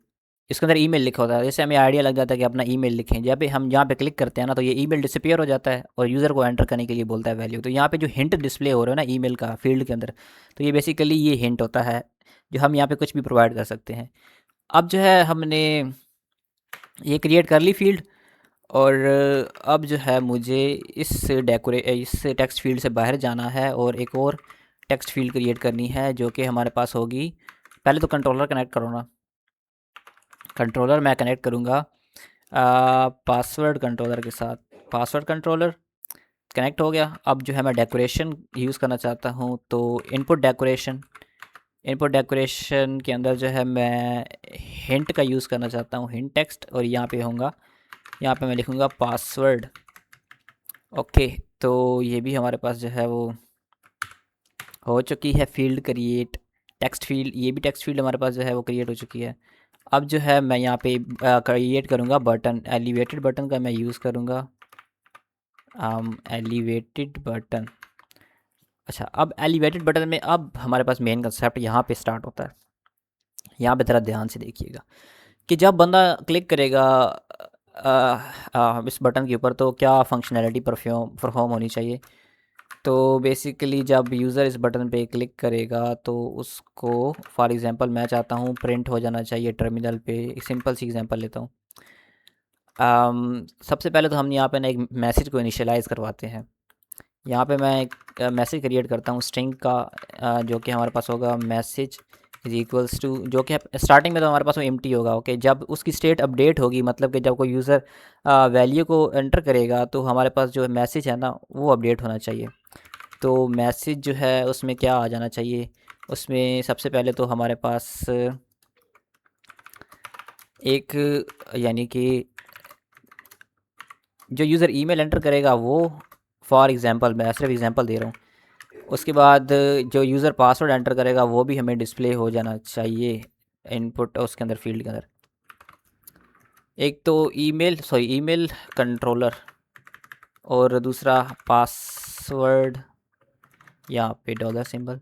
इसके अंदर ईमेल लिखा होता है, जैसे हमें आइडिया लग जाता है कि अपना ईमेल लिखें। जब भी हम यहाँ पे क्लिक करते हैं ना, तो ये ईमेल डिसअपीयर हो जाता है और यूज़र को एंटर करने के लिए बोलता है वैल्यू। तो यहाँ पे जो हिंट डिस्प्ले हो रहा है ना ईमेल का फील्ड के अंदर, तो ये बेसिकली ये हिंट होता है जो हम यहाँ पे कुछ भी प्रोवाइड कर सकते हैं। अब जो है हमने ये क्रिएट कर ली फील्ड, और अब जो है मुझे इस टेक्स्ट फील्ड से बाहर जाना है और एक और टेक्स्ट फील्ड क्रिएट करनी है जो कि हमारे पास होगी। पहले तो कंट्रोलर कनेक्ट करो ना। कंट्रोलर मैं कनेक्ट करूँगा पासवर्ड कंट्रोलर के साथ। पासवर्ड कंट्रोलर कनेक्ट हो गया। अब जो है मैं डेकोरेशन यूज़ करना चाहता हूँ, तो इनपुट डेकोरेशन के अंदर जो है मैं हिंट का यूज़ करना चाहता हूँ, हिंट टेक्स्ट। और यहाँ पे होगा, यहाँ पे मैं लिखूँगा पासवर्ड। ओके, तो ये भी हमारे पास जो है वो हो चुकी है फील्ड क्रिएट। टेक्स्ट फील्ड, ये भी टेक्स्ट फील्ड हमारे पास जो है वो क्रिएट हो चुकी है। अब जो है मैं यहाँ पे क्रिएट करूँगा बटन, एलिवेटेड बटन का मैं यूज़ करूँगा। Elevated button. अच्छा, अब एलिवेटेड बटन में अब हमारे पास मेन कंसेप्ट यहाँ पे स्टार्ट होता है। यहाँ पे ज़रा ध्यान से देखिएगा कि जब बंदा क्लिक करेगा इस बटन के ऊपर, तो क्या फंक्शनैलिटी परफॉर्म होनी चाहिए। तो बेसिकली जब यूज़र इस बटन पे क्लिक करेगा तो उसको, फॉर एग्जांपल मैं चाहता हूँ प्रिंट हो जाना चाहिए टर्मिनल पे। एक सिंपल सी एग्जांपल लेता हूँ। सबसे पहले तो हम यहाँ पे ना एक मैसेज को इनिशियलाइज़ करवाते हैं। यहाँ पे मैं एक मैसेज क्रिएट करता हूँ स्ट्रिंग का, जो कि हमारे पास होगा मैसेज इज इक्वल्स टू, जो कि स्टार्टिंग में तो हमारे पास वो एम्प्टी होगा। ओके, जब उसकी स्टेट अपडेट होगी, मतलब कि जब कोई यूज़र वैल्यू को एंटर करेगा, तो हमारे पास जो मैसेज है ना वो अपडेट होना चाहिए। तो मैसेज जो है उसमें क्या आ जाना चाहिए, उसमें सबसे पहले तो हमारे पास एक, यानी कि जो यूज़र ईमेल एंटर करेगा वो, फॉर एग्ज़ाम्पल मैं सिर्फ एग्ज़ाम्पल दे रहा हूँ। उसके बाद जो यूज़र पासवर्ड एंटर करेगा वो भी हमें डिस्प्ले हो जाना चाहिए इनपुट उसके अंदर, फील्ड के अंदर। एक तो ईमेल कंट्रोलर, और दूसरा पासवर्ड, यहाँ पे dollar symbol,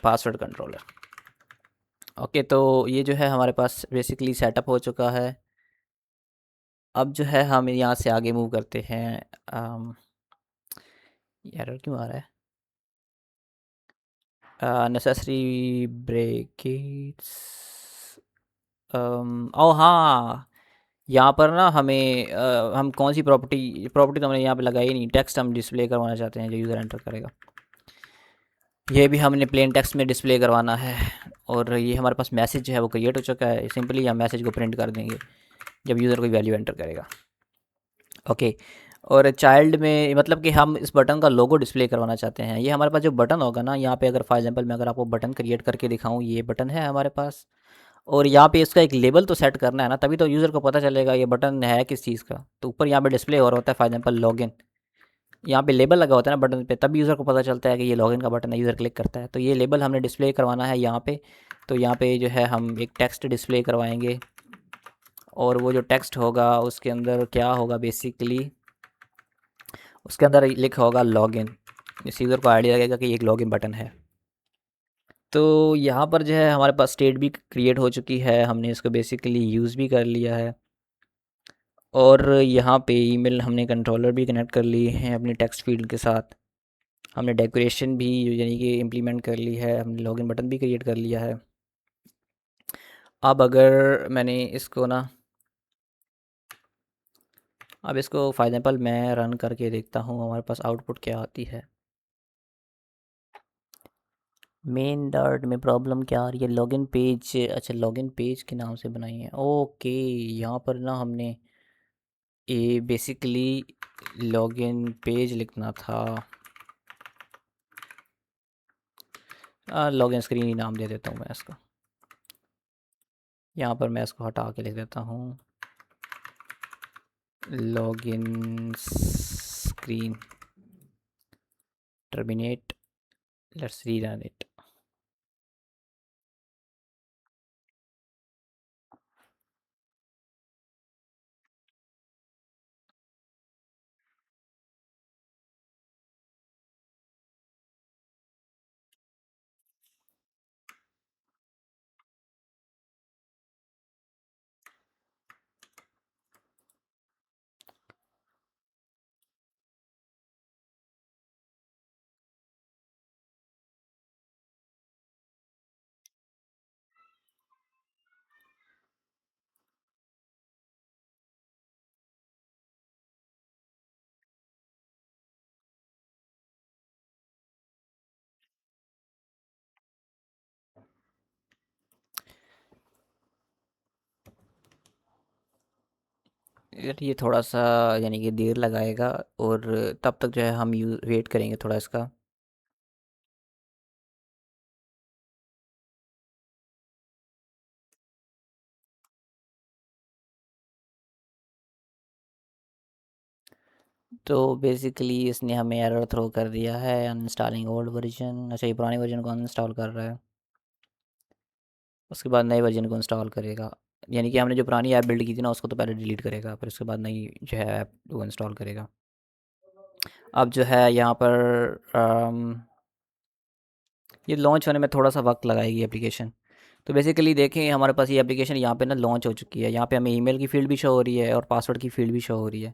password controller. Okay, तो ये जो है हमारे पास बेसिकली सेटअप हो चुका है। अब जो है हम यहाँ से आगे मूव करते हैं। एरर क्यों आ रहा है, नेसेसरी ब्रेकेट्स। ओ हाँ, यहाँ पर ना हमें हम कौन सी प्रॉपर्टी तो हमने यहाँ पे लगाई नहीं। टेक्स्ट हम डिस्प्ले करवाना चाहते हैं जो यूज़र एंटर करेगा, ये भी हमने प्लेन टेक्स्ट में डिस्प्ले करवाना है। और ये हमारे पास मैसेज जो है वो क्रिएट हो चुका है। सिंपली हम मैसेज को प्रिंट कर देंगे जब यूज़र कोई वैल्यू एंटर करेगा। ओके, और चाइल्ड में मतलब कि हम इस बटन का लोगो डिस्प्ले करवाना चाहते हैं। ये हमारे पास जो बटन होगा ना, यहाँ पे अगर फॉर एग्जांपल मैं अगर आपको बटन क्रिएट करके दिखाऊँ, ये बटन है हमारे पास, और यहाँ पे इसका एक लेबल तो सेट करना है ना, तभी तो यूज़र को पता चलेगा ये बटन है किस चीज़ का। तो ऊपर यहाँ पे डिस्प्ले हो रहा होता है फॉर एग्जांपल लॉगिन, यहाँ पे लेबल लगा होता है ना बटन पे, तब यूज़र को पता चलता है कि ये लॉगिन का बटन है। यूज़र क्लिक करता है तो ये लेबल हमने डिस्प्ले करवाना है यहाँ पे। तो यहाँ पे जो है हम एक टेक्स्ट डिस्प्ले करवाएंगे, और वो जो टेक्स्ट होगा उसके अंदर क्या होगा, बेसिकली उसके अंदर लिखा होगा लॉगिन। इस यूज़र को आइडिया लगेगा कि ये एक लॉगिन बटन है। तो यहाँ पर जो है हमारे पास स्टेट भी क्रिएट हो चुकी है, हमने इसको बेसिकली यूज़ भी कर लिया है। और यहाँ पे ईमेल हमने कंट्रोलर भी कनेक्ट कर लिए हैं अपनी टेक्स्ट फील्ड के साथ। हमने डेकोरेशन भी यानी कि इम्प्लीमेंट कर ली है, हमने लॉगिन बटन भी क्रिएट कर लिया है। अब अगर मैंने इसको ना, अब इसको फॉर एग्जांपल मैं रन करके देखता हूँ हमारे पास आउटपुट क्या आती है। मेन डॉट में प्रॉब्लम क्या आ रही है, लॉगिन पेज। अच्छा, लॉगिन पेज के नाम से बनाई है। ओके, यहाँ पर ना हमने ये बेसिकली लॉगिन पेज लिखना था। लॉगिन स्क्रीन ही नाम दे देता हूँ मैं इसको। यहाँ पर मैं इसको हटा के लिख देता हूँ login screen, terminate, let's rerun it. यार ये थोड़ा सा यानी कि देर लगाएगा, और तब तक जो है हम वेट करेंगे थोड़ा इसका। तो बेसिकली इसने हमें एरर थ्रो कर दिया है, अनइंस्टॉलिंग ओल्ड वर्जन। अच्छा, ये पुराने वर्जन को अनइंस्टॉल कर रहा है, उसके बाद नए वर्जन को इंस्टॉल करेगा। यानी कि हमने जो पुरानी ऐप बिल्ड की थी ना, उसको तो पहले डिलीट करेगा, फिर उसके बाद नई जो है ऐप वो इंस्टॉल करेगा। अब जो है यहाँ पर ये लॉन्च होने में थोड़ा सा वक्त लगाएगी एप्लीकेशन। तो बेसिकली देखें, हमारे पास ये एप्लीकेशन यहाँ पे ना लॉन्च हो चुकी है। यहाँ पे हमें ईमेल की फील्ड भी शो हो रही है और पासवर्ड की फील्ड भी शो हो रही है।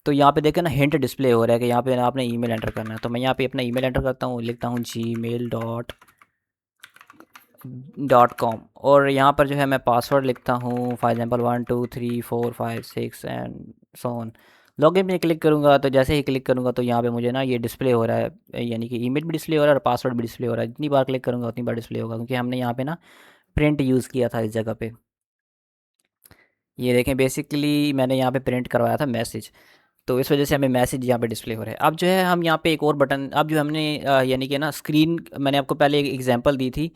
तो यहाँ पे देखें ना, हिंट डिस्प्ले हो रहा है कि यहाँ पे ना आपने ईमेल एंटर करना है। तो मैं यहाँ पे अपना ईमेल एंटर करता हूँ, लिखता हूँ gmail.com, और यहाँ पर जो है मैं पासवर्ड लिखता हूँ for example 1 2 3 4 5 6 and so on. Login पे क्लिक करूँगा, तो जैसे ही क्लिक करूँगा तो यहाँ पे मुझे ना ये डिस्प्ले हो रहा है, यानी कि ईमेल भी डिस्प्ले हो रहा है और पासवर्ड भी डिस्प्ले हो रहा है। जितनी बार क्लिक करूँगा उतनी बार डिस्प्ले होगा, क्योंकि हमने यहाँ पे ना प्रिंट यूज़ किया था इस जगह पे। ये देखें, बेसिकली मैंने यहाँ पे प्रिंट करवाया था मैसेज, तो इस वजह से हमें मैसेज यहाँ पे डिस्प्ले हो रहा है। अब जो है हम यहाँ पे एक और बटन, अब जो हमने यानी कि ना स्क्रीन, मैंने आपको पहले एक एग्जांपल दी थी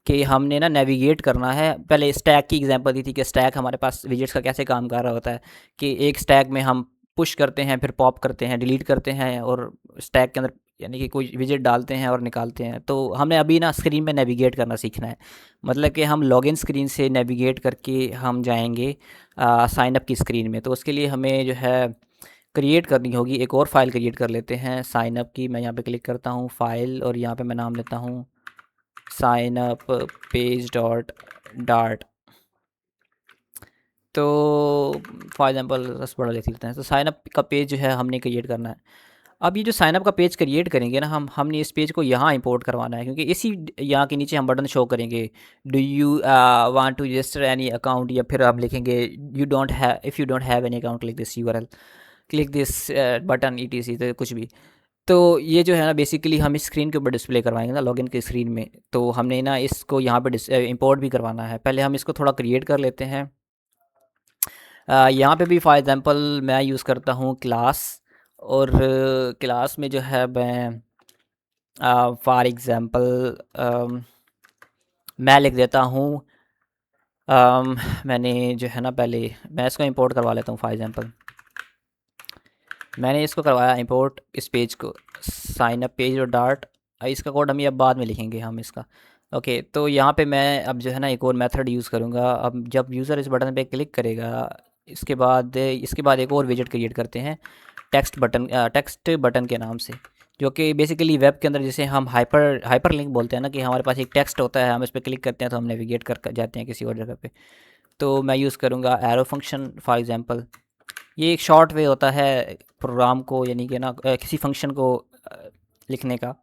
कि हमने ना नेविगेट करना है। पहले स्टैक की एग्जांपल दी थी कि स्टैक हमारे पास विजेट्स का कैसे काम कर रहा होता है, कि एक स्टैक में हम पुश करते हैं, फिर पॉप करते हैं, डिलीट करते हैं, और स्टैक के अंदर यानी कि कोई विजेट डालते हैं और निकालते हैं। तो हमें अभी ना स्क्रीन में नेविगेट करना सीखना है। मतलब कि हम लॉगिन स्क्रीन से नेविगेट करके हम जाएंगे साइन अप की स्क्रीन में। तो उसके लिए हमें जो है क्रिएट करनी होगी, एक और फाइल क्रिएट कर लेते हैं साइन अप की। मैं यहाँ पे क्लिक करता हूँ फाइल, और यहाँ पे मैं नाम लेता हूँ sign up page dot dart. तो फॉर एग्जांपल बस बड़ा लिख लेते हैं। तो साइन अप का पेज जो है हमने क्रिएट करना है। अब ये जो साइन अप का पेज क्रिएट करेंगे ना, हमने इस पेज को यहाँ इंपोर्ट करवाना है, क्योंकि इसी यहाँ के नीचे हम बटन शो करेंगे, do you want to register any account, या फिर हम लिखेंगे you don't have, if you don't have any account click this URL, click this button ETC, तो कुछ भी। तो ये जो है ना बेसिकली हम इस स्क्रीन के ऊपर डिस्प्ले करवाएंगे ना, लॉगिन की स्क्रीन में। तो हमने ना इसको यहाँ पे इंपोर्ट भी करवाना है। पहले हम इसको थोड़ा क्रिएट कर लेते हैं। यहाँ पे भी फॉर एग्जांपल मैं यूज़ करता हूँ क्लास, और क्लास में जो है मैं फॉर एग्जांपल मैं लिख देता हूँ मैंने जो है ना, पहले मैं इसको इंपोर्ट करवा लेता हूँ। फॉर एग्जांपल मैंने इसको करवाया इंपोर्ट, इस पेज को, साइन अप पेज और डार्ट। इसका कोड हम ये अब बाद में लिखेंगे हम इसका। ओके, तो यहाँ पे मैं अब जो है ना एक और मेथड यूज़ करूँगा। अब जब यूज़र इस बटन पे क्लिक करेगा, इसके बाद एक और विजेट क्रिएट करते हैं टेक्स्ट बटन के नाम से, जो कि बेसिकली वेब के अंदर जिसे हम हाइपर लिंक बोलते हैं ना, कि हमारे पास एक टेक्स्ट होता है, हम इस पर क्लिक करते हैं तो हम नेविगेट कर जाते हैं किसी और जगह पे। तो मैं यूज़ करूँगा एरो फंक्शन फॉर एग्जांपल। ये एक शॉर्ट वे होता है प्रोग्राम को, यानी कि ना किसी फंक्शन को लिखने का।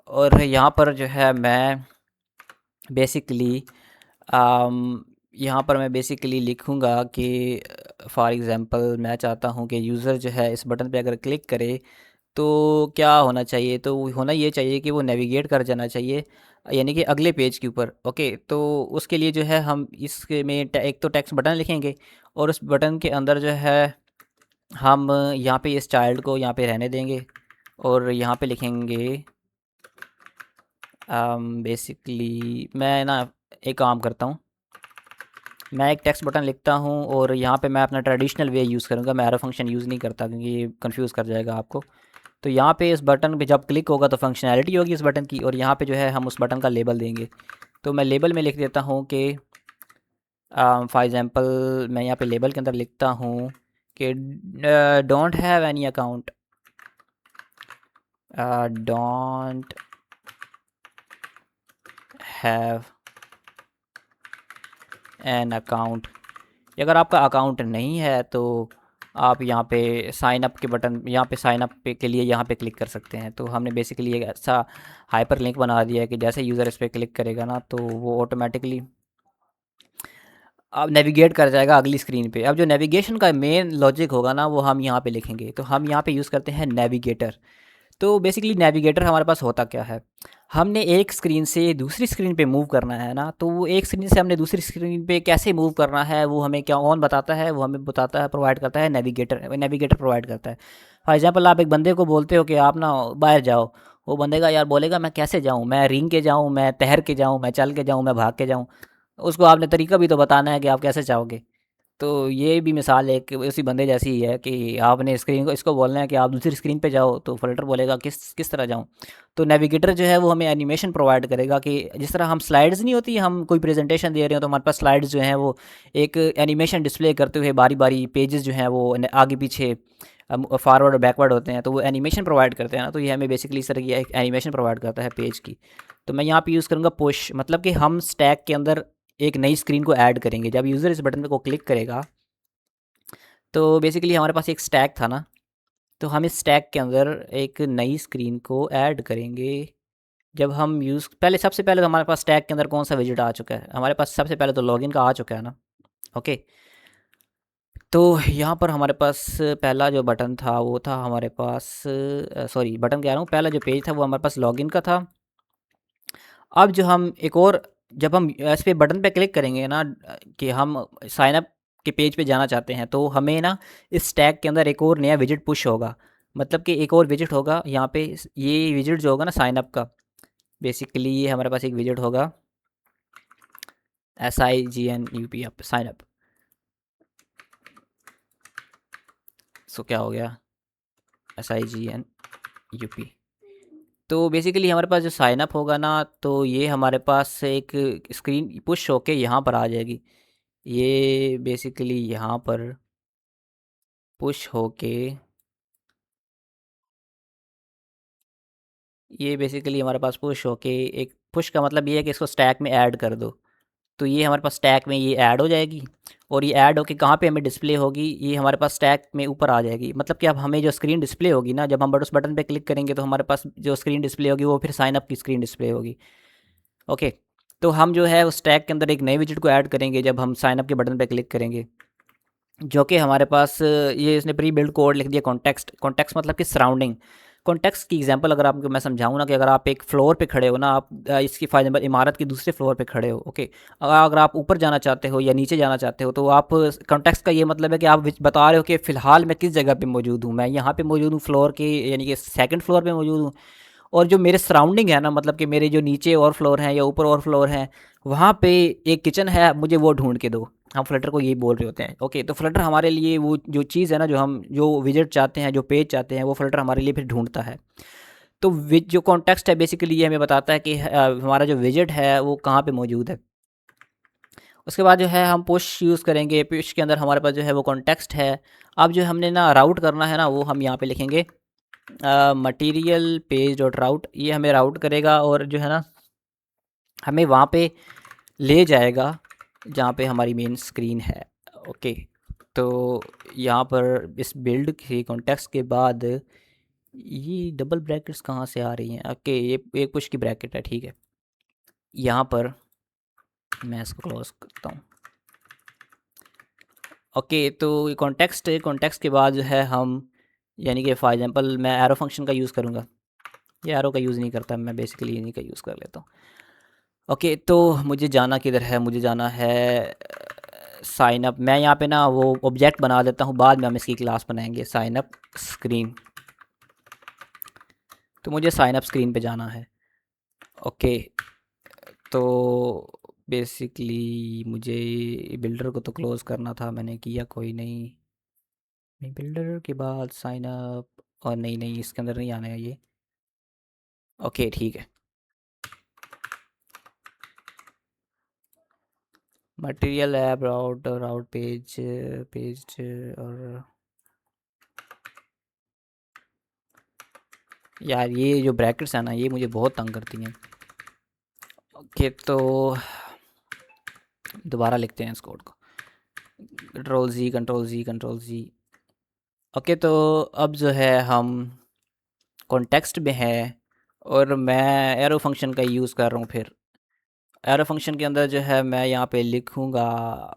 और यहाँ पर जो है मैं बेसिकली यहाँ पर मैं बेसिकली लिखूँगा कि फॉर एग्ज़ाम्पल मैं चाहता हूँ कि यूज़र जो है इस बटन पे अगर क्लिक करे तो क्या होना चाहिए। तो होना ये चाहिए कि वो नेविगेट कर जाना चाहिए, यानी कि अगले पेज के ऊपर। ओके, तो उसके लिए जो है हम इसके में एक तो टेक्स्ट बटन लिखेंगे, और उस बटन के अंदर जो है हम यहाँ पे इस चाइल्ड को यहाँ पे रहने देंगे, और यहाँ पे लिखेंगे बेसिकली मैं ना एक काम करता हूँ, मैं एक टेक्स्ट बटन लिखता हूँ, और यहाँ पे मैं अपना ट्रेडिशनल वे यूज़ करूँगा। मैं एरो फंक्शन यूज़ नहीं करता, क्योंकि ये कंफ्यूज कर जाएगा आपको। तो यहाँ पे इस बटन पे जब क्लिक होगा तो फंक्शनैलिटी होगी इस बटन की, और यहाँ पे जो है हम उस बटन का लेबल देंगे। तो मैं लेबल में लिख देता हूँ कि फॉर एग्ज़ाम्पल मैं यहाँ पे लेबल के अंदर लिखता हूँ कि don't have any account, don't have an account. अगर आपका अकाउंट नहीं है तो आप यहाँ पे साइन अप के बटन, यहाँ पे साइन अप पे के लिए यहाँ पे क्लिक कर सकते हैं। तो हमने बेसिकली एक ऐसा हाइपर लिंक बना दिया है कि जैसे यूज़र इस पर क्लिक करेगा ना, तो वो ऑटोमेटिकली अब नेविगेट कर जाएगा अगली स्क्रीन पे। अब जो नेविगेशन का मेन लॉजिक होगा ना, वो हम यहाँ पे लिखेंगे। तो हम यहाँ पे यूज़ करते हैं नेविगेटर। तो बेसिकली नेविगेटर हमारे पास होता क्या है, हमने एक स्क्रीन से दूसरी स्क्रीन पे मूव करना है ना, तो वो एक स्क्रीन से हमने दूसरी स्क्रीन पे कैसे मूव करना है वो हमें क्या कौन बताता है, वो हमें बताता है, प्रोवाइड करता है नेविगेटर। नेविगेटर प्रोवाइड करता है। फॉर एग्जांपल आप एक बंदे को बोलते हो कि आप ना बाहर जाओ, वो बंदेगा यार बोलेगा मैं कैसे जाऊँ, मैं रेंग के जाऊँ, मैं तैर के जाऊँ, मैं चल के जाऊँ, मैं भाग के जाऊँ। उसको आपने तरीका भी तो बताना है कि आप कैसे चाहोगे। तो ये भी मिसाल है कि उसी बंदे जैसी ही है कि आपने स्क्रीन को इसको बोलना है कि आप दूसरी स्क्रीन पे जाओ, तो फ़िल्टर बोलेगा किस किस तरह जाऊँ। तो नेविगेटर जो है वो हमें एनिमेशन प्रोवाइड करेगा कि जिस तरह हम स्लाइड्स नहीं होती, हम कोई प्रेजेंटेशन दे रहे हो तो हमारे पास स्लाइड्स जो हैं वो एक एनिमेशन डिस्प्ले करते हुए बारी बारी पेजेस जो हैं वो आगे पीछे फॉरवर्ड और बैकवर्ड होते हैं, तो वो एनिमेशन प्रोवाइड करते हैं ना। तो ये हमें बेसिकली इस तरह की एक एनिमेशन प्रोवाइड करता है पेज की। तो मैं यहाँ पे यूज़ करूँगा पुश, मतलब कि हम स्टैक के अंदर एक नई स्क्रीन को ऐड करेंगे। जब यूज़र इस बटन को क्लिक करेगा तो बेसिकली हमारे पास एक स्टैक था ना, तो हम इस स्टैक के अंदर एक नई स्क्रीन को ऐड करेंगे। जब हम यूज़ पहले सबसे पहले तो हमारे पास स्टैक के अंदर कौन सा विजिट आ चुका है, हमारे पास सबसे पहले तो लॉगिन का आ चुका है ना। ओके, तो यहाँ पर हमारे पास पहला जो बटन था वो था हमारे पास, सॉरी बटन कह रहा हूँ, पहला जो पेज था वो हमारे पास लॉगिन का था। अब जो हम एक और, जब हम इस पे बटन पे क्लिक करेंगे ना कि हम साइन अप के पेज पे जाना चाहते हैं, तो हमें ना इस टैग के अंदर एक और नया विजिट पुश होगा। मतलब कि एक और विजिट होगा यहाँ पे, ये विजिट जो होगा ना साइन अप का, बेसिकली ये हमारे पास एक विजिट होगा SIGNUP अप, साइन अप। सो क्या हो गया SIGNUP। तो बेसिकली हमारे पास जो साइन अप होगा ना, तो ये हमारे पास एक स्क्रीन पुश होके यहाँ पर आ जाएगी। ये बेसिकली यहाँ पर पुश होके, ये बेसिकली हमारे पास पुश होके, एक पुश का मतलब ये है कि इसको स्टैक में ऐड कर दो। तो ये हमारे पास स्टैक में ये ऐड हो जाएगी, और ये ऐड होके कहाँ पे हमें डिस्प्ले होगी, ये हमारे पास स्टैक में ऊपर आ जाएगी। मतलब कि अब हमें जो स्क्रीन डिस्प्ले होगी ना, जब हम उस बटन पे क्लिक करेंगे तो हमारे पास जो स्क्रीन डिस्प्ले होगी वो फिर साइन अप की स्क्रीन डिस्प्ले होगी। ओके, तो हम जो है उस टैग के अंदर एक नए विजिट को ऐड करेंगे जब हम साइन अप के बटन पे क्लिक करेंगे, जो कि हमारे पास ये इसने प्री बिल्ड कोड लिख दिया कॉन्टेक्स्ट। कॉन्टेक्स्ट मतलब कि सराउंडिंग। कॉन्टेक्स्ट की एग्जांपल अगर आपको मैं समझाऊँ ना, कि अगर आप एक फ्लोर पे खड़े हो ना, आप इसकी फॉर एग्जांपल इमारत के दूसरे फ्लोर पे खड़े हो, ओके, अगर आप ऊपर जाना चाहते हो या नीचे जाना चाहते हो, तो आप कॉन्टेक्स्ट का ये मतलब है कि आप बता रहे हो कि फ़िलहाल मैं किस जगह पे मौजूद हूँ। मैं यहाँ पे मौजूद हूँ फ्लोर के, यानी कि सेकंड फ्लोर पे मौजूद हूँ, और जो मेरे सराउंडिंग है ना, मतलब कि मेरे जो नीचे और फ्लोर हैं या ऊपर और फ्लोर हैं, वहाँ पे एक किचन है, मुझे वो ढूंढ के दो। हम फ्लटर को यही बोल रहे होते हैं। ओके, तो फ्लटर हमारे लिए वो जो चीज़ है ना, जो हम जो विजिट चाहते हैं, जो पेज चाहते हैं, वो फ्लटर हमारे लिए फिर ढूंढता है। तो जो कॉन्टेक्स्ट है बेसिकली ये हमें बताता है कि हमारा जो विजिट है वो कहाँ पे मौजूद है। उसके बाद जो है हम पुश यूज़ करेंगे। पुश के अंदर हमारे पास जो है वो कॉन्टेक्स्ट है। अब जो हमने ना राउट करना है ना, वो हम यहाँ पे लिखेंगे मटीरियल पेज डॉट राउट। ये हमें राउट करेगा और जो है ना हमें वहाँ पे ले जाएगा जहाँ पे हमारी मेन स्क्रीन है। ओके, तो यहाँ पर इस बिल्ड के कॉन्टेक्स्ट के बाद ये डबल ब्रैकेट्स कहाँ से आ रही हैं? ओके, ये एक पुश की ब्रैकेट है, ठीक है। यहाँ पर मैं इसको क्लोज करता हूँ। ओके, तो ये कॉन्टेक्स्ट के बाद जो है हम, यानी कि फॉर एग्जांपल मैं एरो फंक्शन का यूज़ करूँगा। ये एरो का यूज़ नहीं करता मैं, बेसिकली इन्हीं का यूज़ कर लेता हूँ। ओके, तो मुझे जाना किधर है? मुझे जाना है साइन अप। मैं यहाँ पे ना वो ऑब्जेक्ट बना देता हूँ, बाद में हम इसकी क्लास बनाएंगे साइन अप स्क्रीन। तो मुझे साइन अप स्क्रीन पे जाना है। ओके, तो बेसिकली मुझे बिल्डर को तो क्लोज़ करना था, मैंने किया कोई नहीं। नहीं, बिल्डर के बाद साइन अप, और नहीं नहीं इसके अंदर नहीं आना है ये। ओके ठीक है, मटेरियल ऐप राउट, राउट पेज, पेज और यार ये जो ब्रैकेट्स है ना, ये मुझे बहुत तंग करती हैं। ओके, तो दोबारा लिखते हैं इस कोड को, कंट्रोल जी कंट्रोल जी कंट्रोल जी। ओके, तो अब जो है हम कॉन्टेक्स्ट में है, और मैं एरो फंक्शन का यूज़ कर रहा हूँ। फिर एरो फंक्शन के अंदर जो है मैं यहाँ पे लिखूँगा,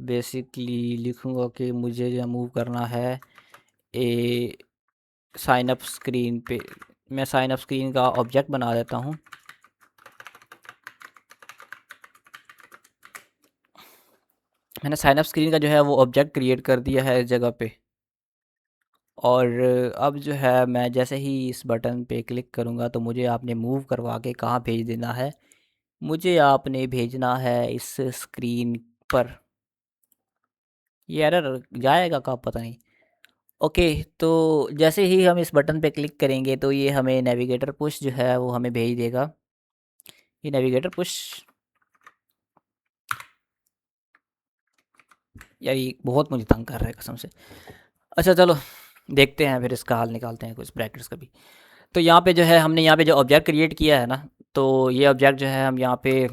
बेसिकली लिखूँगा कि मुझे जो मूव करना है ए साइन अप स्क्रीन पे। मैं साइन अप स्क्रीन का ऑब्जेक्ट बना देता हूँ। मैंने साइन अप स्क्रीन का जो है वो ऑब्जेक्ट क्रिएट कर दिया है इस जगह पे। और अब जो है मैं जैसे ही इस बटन पे क्लिक करूँगा तो मुझे आपने मूव करवा के कहाँ भेज देना है, मुझे आपने भेजना है इस स्क्रीन पर। ये एरर जाएगा कहाँ पता नहीं। ओके, तो जैसे ही हम इस बटन पे क्लिक करेंगे तो ये हमें नेविगेटर पुश जो है वो हमें भेज देगा। ये नेविगेटर पुश, यार ये बहुत मुझे तंग कर रहा है कसम से। अच्छा चलो देखते हैं, फिर इसका हल निकालते हैं कुछ ब्रैकेट्स का भी। तो यहाँ पे जो है हमने यहाँ पे जो ऑब्जेक्ट क्रिएट किया है ना, तो ये ऑब्जेक्ट जो है हम यहाँ पे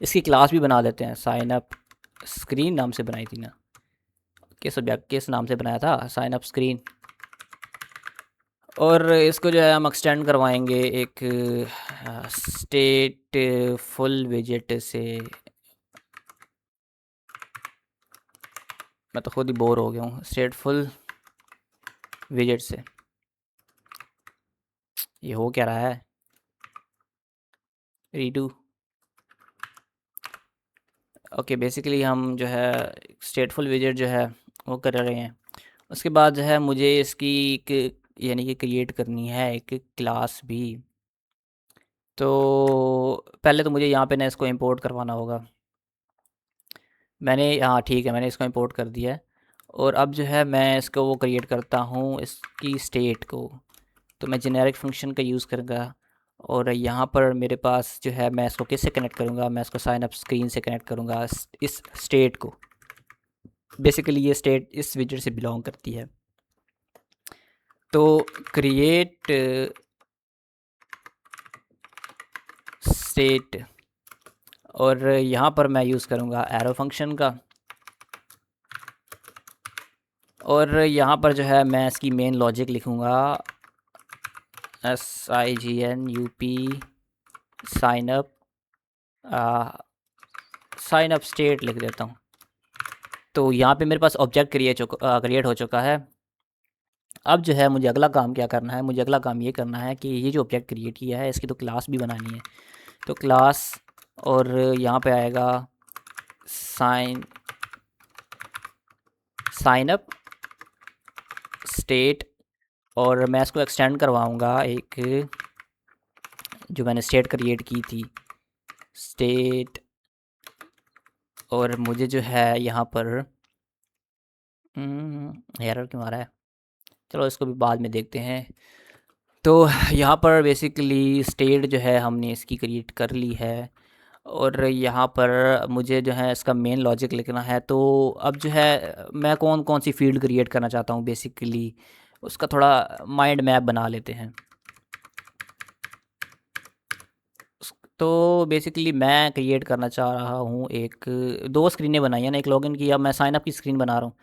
इसकी क्लास भी बना देते हैं। साइन अप स्क्रीन नाम से बनाई थी ना, किस ऑब्जेक्ट किस नाम से बनाया था, साइन अप स्क्रीन। और इसको जो है हम एक्सटेंड करवाएंगे एक स्टेट फुल विजेट से। मैं तो खुद ही बोर हो गया हूँ स्टेट फुल विजेट से। ये हो क्या रहा है, रीडू। ओके, बेसिकली हम जो है स्टेटफुल विजेट जो है वो कर रहे हैं। उसके बाद जो है मुझे इसकी एक यानी कि क्रिएट करनी है एक क्लास भी। तो पहले तो मुझे यहाँ पे ना इसको इंपोर्ट करवाना होगा। मैंने, हाँ ठीक है, मैंने इसको इंपोर्ट कर दिया है। और अब जो है मैं इसको वो क्रिएट करता हूँ इसकी स्टेट को। तो मैं जेनेरिक फंक्शन का यूज़ करूँगा। और यहाँ पर मेरे पास जो है मैं इसको किससे कनेक्ट करूँगा, मैं इसको साइन अप स्क्रीन से कनेक्ट करूँगा इस स्टेट को। बेसिकली ये स्टेट इस विजेट से बिलोंग करती है। तो क्रिएट स्टेट, और यहाँ पर मैं यूज़ करूँगा एरो फंक्शन का। और यहाँ पर जो है मैं इसकी मेन लॉजिक लिखूँगा SIGNUP sign up, sign up state लिख देता हूँ। तो यहाँ पे मेरे पास ऑब्जेक्ट क्रिएट हो चुका है। अब जो है मुझे अगला काम क्या करना है, मुझे अगला काम ये करना है कि ये जो ऑब्जेक्ट क्रिएट किया है इसकी तो क्लास भी बनानी है। तो क्लास, और यहाँ पे आएगा साइन अप स्टेट। और मैं इसको एक्सटेंड करवाऊँगा एक जो मैंने स्टेट क्रिएट की थी, स्टेट। और मुझे जो है यहाँ पर एरर क्यों आ रहा है, चलो इसको भी बाद में देखते हैं। तो यहाँ पर बेसिकली स्टेट जो है हमने इसकी क्रिएट कर ली है। और यहाँ पर मुझे जो है इसका मेन लॉजिक लिखना है। तो अब जो है मैं कौन कौन सी फील्ड क्रिएट करना चाहता हूँ बेसिकली, उसका थोड़ा माइंड मैप बना लेते हैं। तो बेसिकली मैं क्रिएट करना चाह रहा हूँ एक, दो स्क्रीनें बनाई हैं ना, एक लॉगिन की, अब मैं साइन अप की स्क्रीन बना रहा हूँ।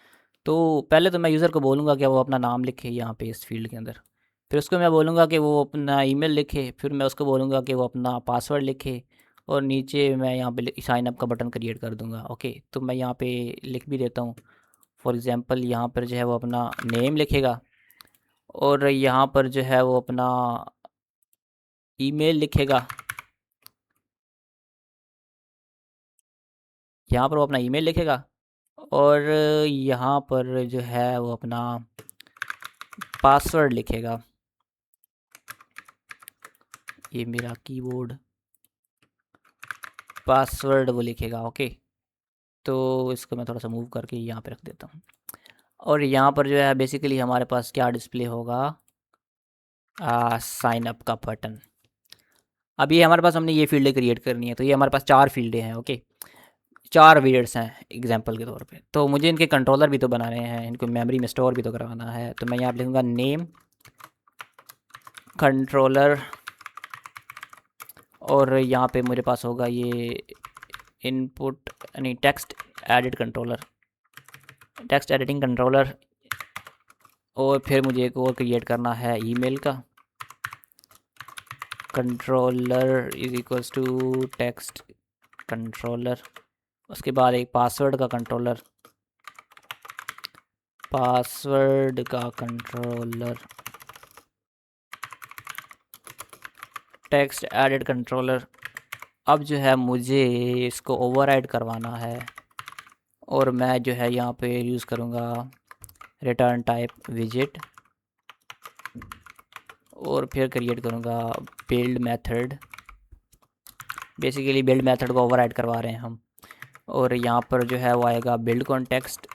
तो पहले तो मैं यूज़र को बोलूँगा कि वो अपना नाम लिखे यहाँ पे इस फील्ड के अंदर। फिर उसको मैं बोलूँगा कि वो अपना ईमेल लिखे। फिर मैं उसको बोलूँगा कि वो अपना पासवर्ड लिखे। और नीचे मैं यहाँ पे साइन अप का बटन क्रिएट कर दूँगा। ओके, तो मैं यहाँ पे लिख भी देता हूँ। फॉर एग्ज़ाम्पल यहाँ पर जो है वो अपना नेम लिखेगा। और यहाँ पर जो है वो अपना ईमेल लिखेगा। यहाँ पर वो अपना ईमेल लिखेगा। और यहाँ पर जो है वो अपना पासवर्ड लिखेगा। ये मेरा कीबोर्ड, पासवर्ड वो लिखेगा। ओके, तो इसको मैं थोड़ा सा मूव करके यहाँ पे रख देता हूँ। और यहाँ पर जो है बेसिकली हमारे पास क्या डिस्प्ले होगा, साइन अप का बटन। अब ये हमारे पास, हमने ये फील्डें क्रिएट करनी है। तो ये हमारे पास चार फील्डें हैं। ओके, चार विजेट्स हैं एग्जांपल के तौर पे। तो मुझे इनके कंट्रोलर भी तो बनाने हैं, इनको मेमोरी में स्टोर भी तो करवाना है। तो मैं यहाँ पे लिखूँगा नेम कंट्रोलर। और यहाँ पे मेरे पास होगा ये इनपुट, नहीं, text edit controller, text editing controller. और फिर मुझे एक और क्रिएट करना है ईमेल का controller is equals to text controller. उसके बाद एक पासवर्ड का कंट्रोलर, पासवर्ड का कंट्रोलर, टेक्स्ट एडिट कंट्रोलर। अब जो है मुझे इसको ओवरराइड करवाना है, और मैं जो है यहाँ पे यूज़ करूँगा रिटर्न टाइप विजिट, और फिर क्रिएट करूँगा build method. Basically build method को ओवरराइड करवा रहे हैं हम। और यहाँ पर जो है वो आएगा बिल्ड कंटेक्स्ट।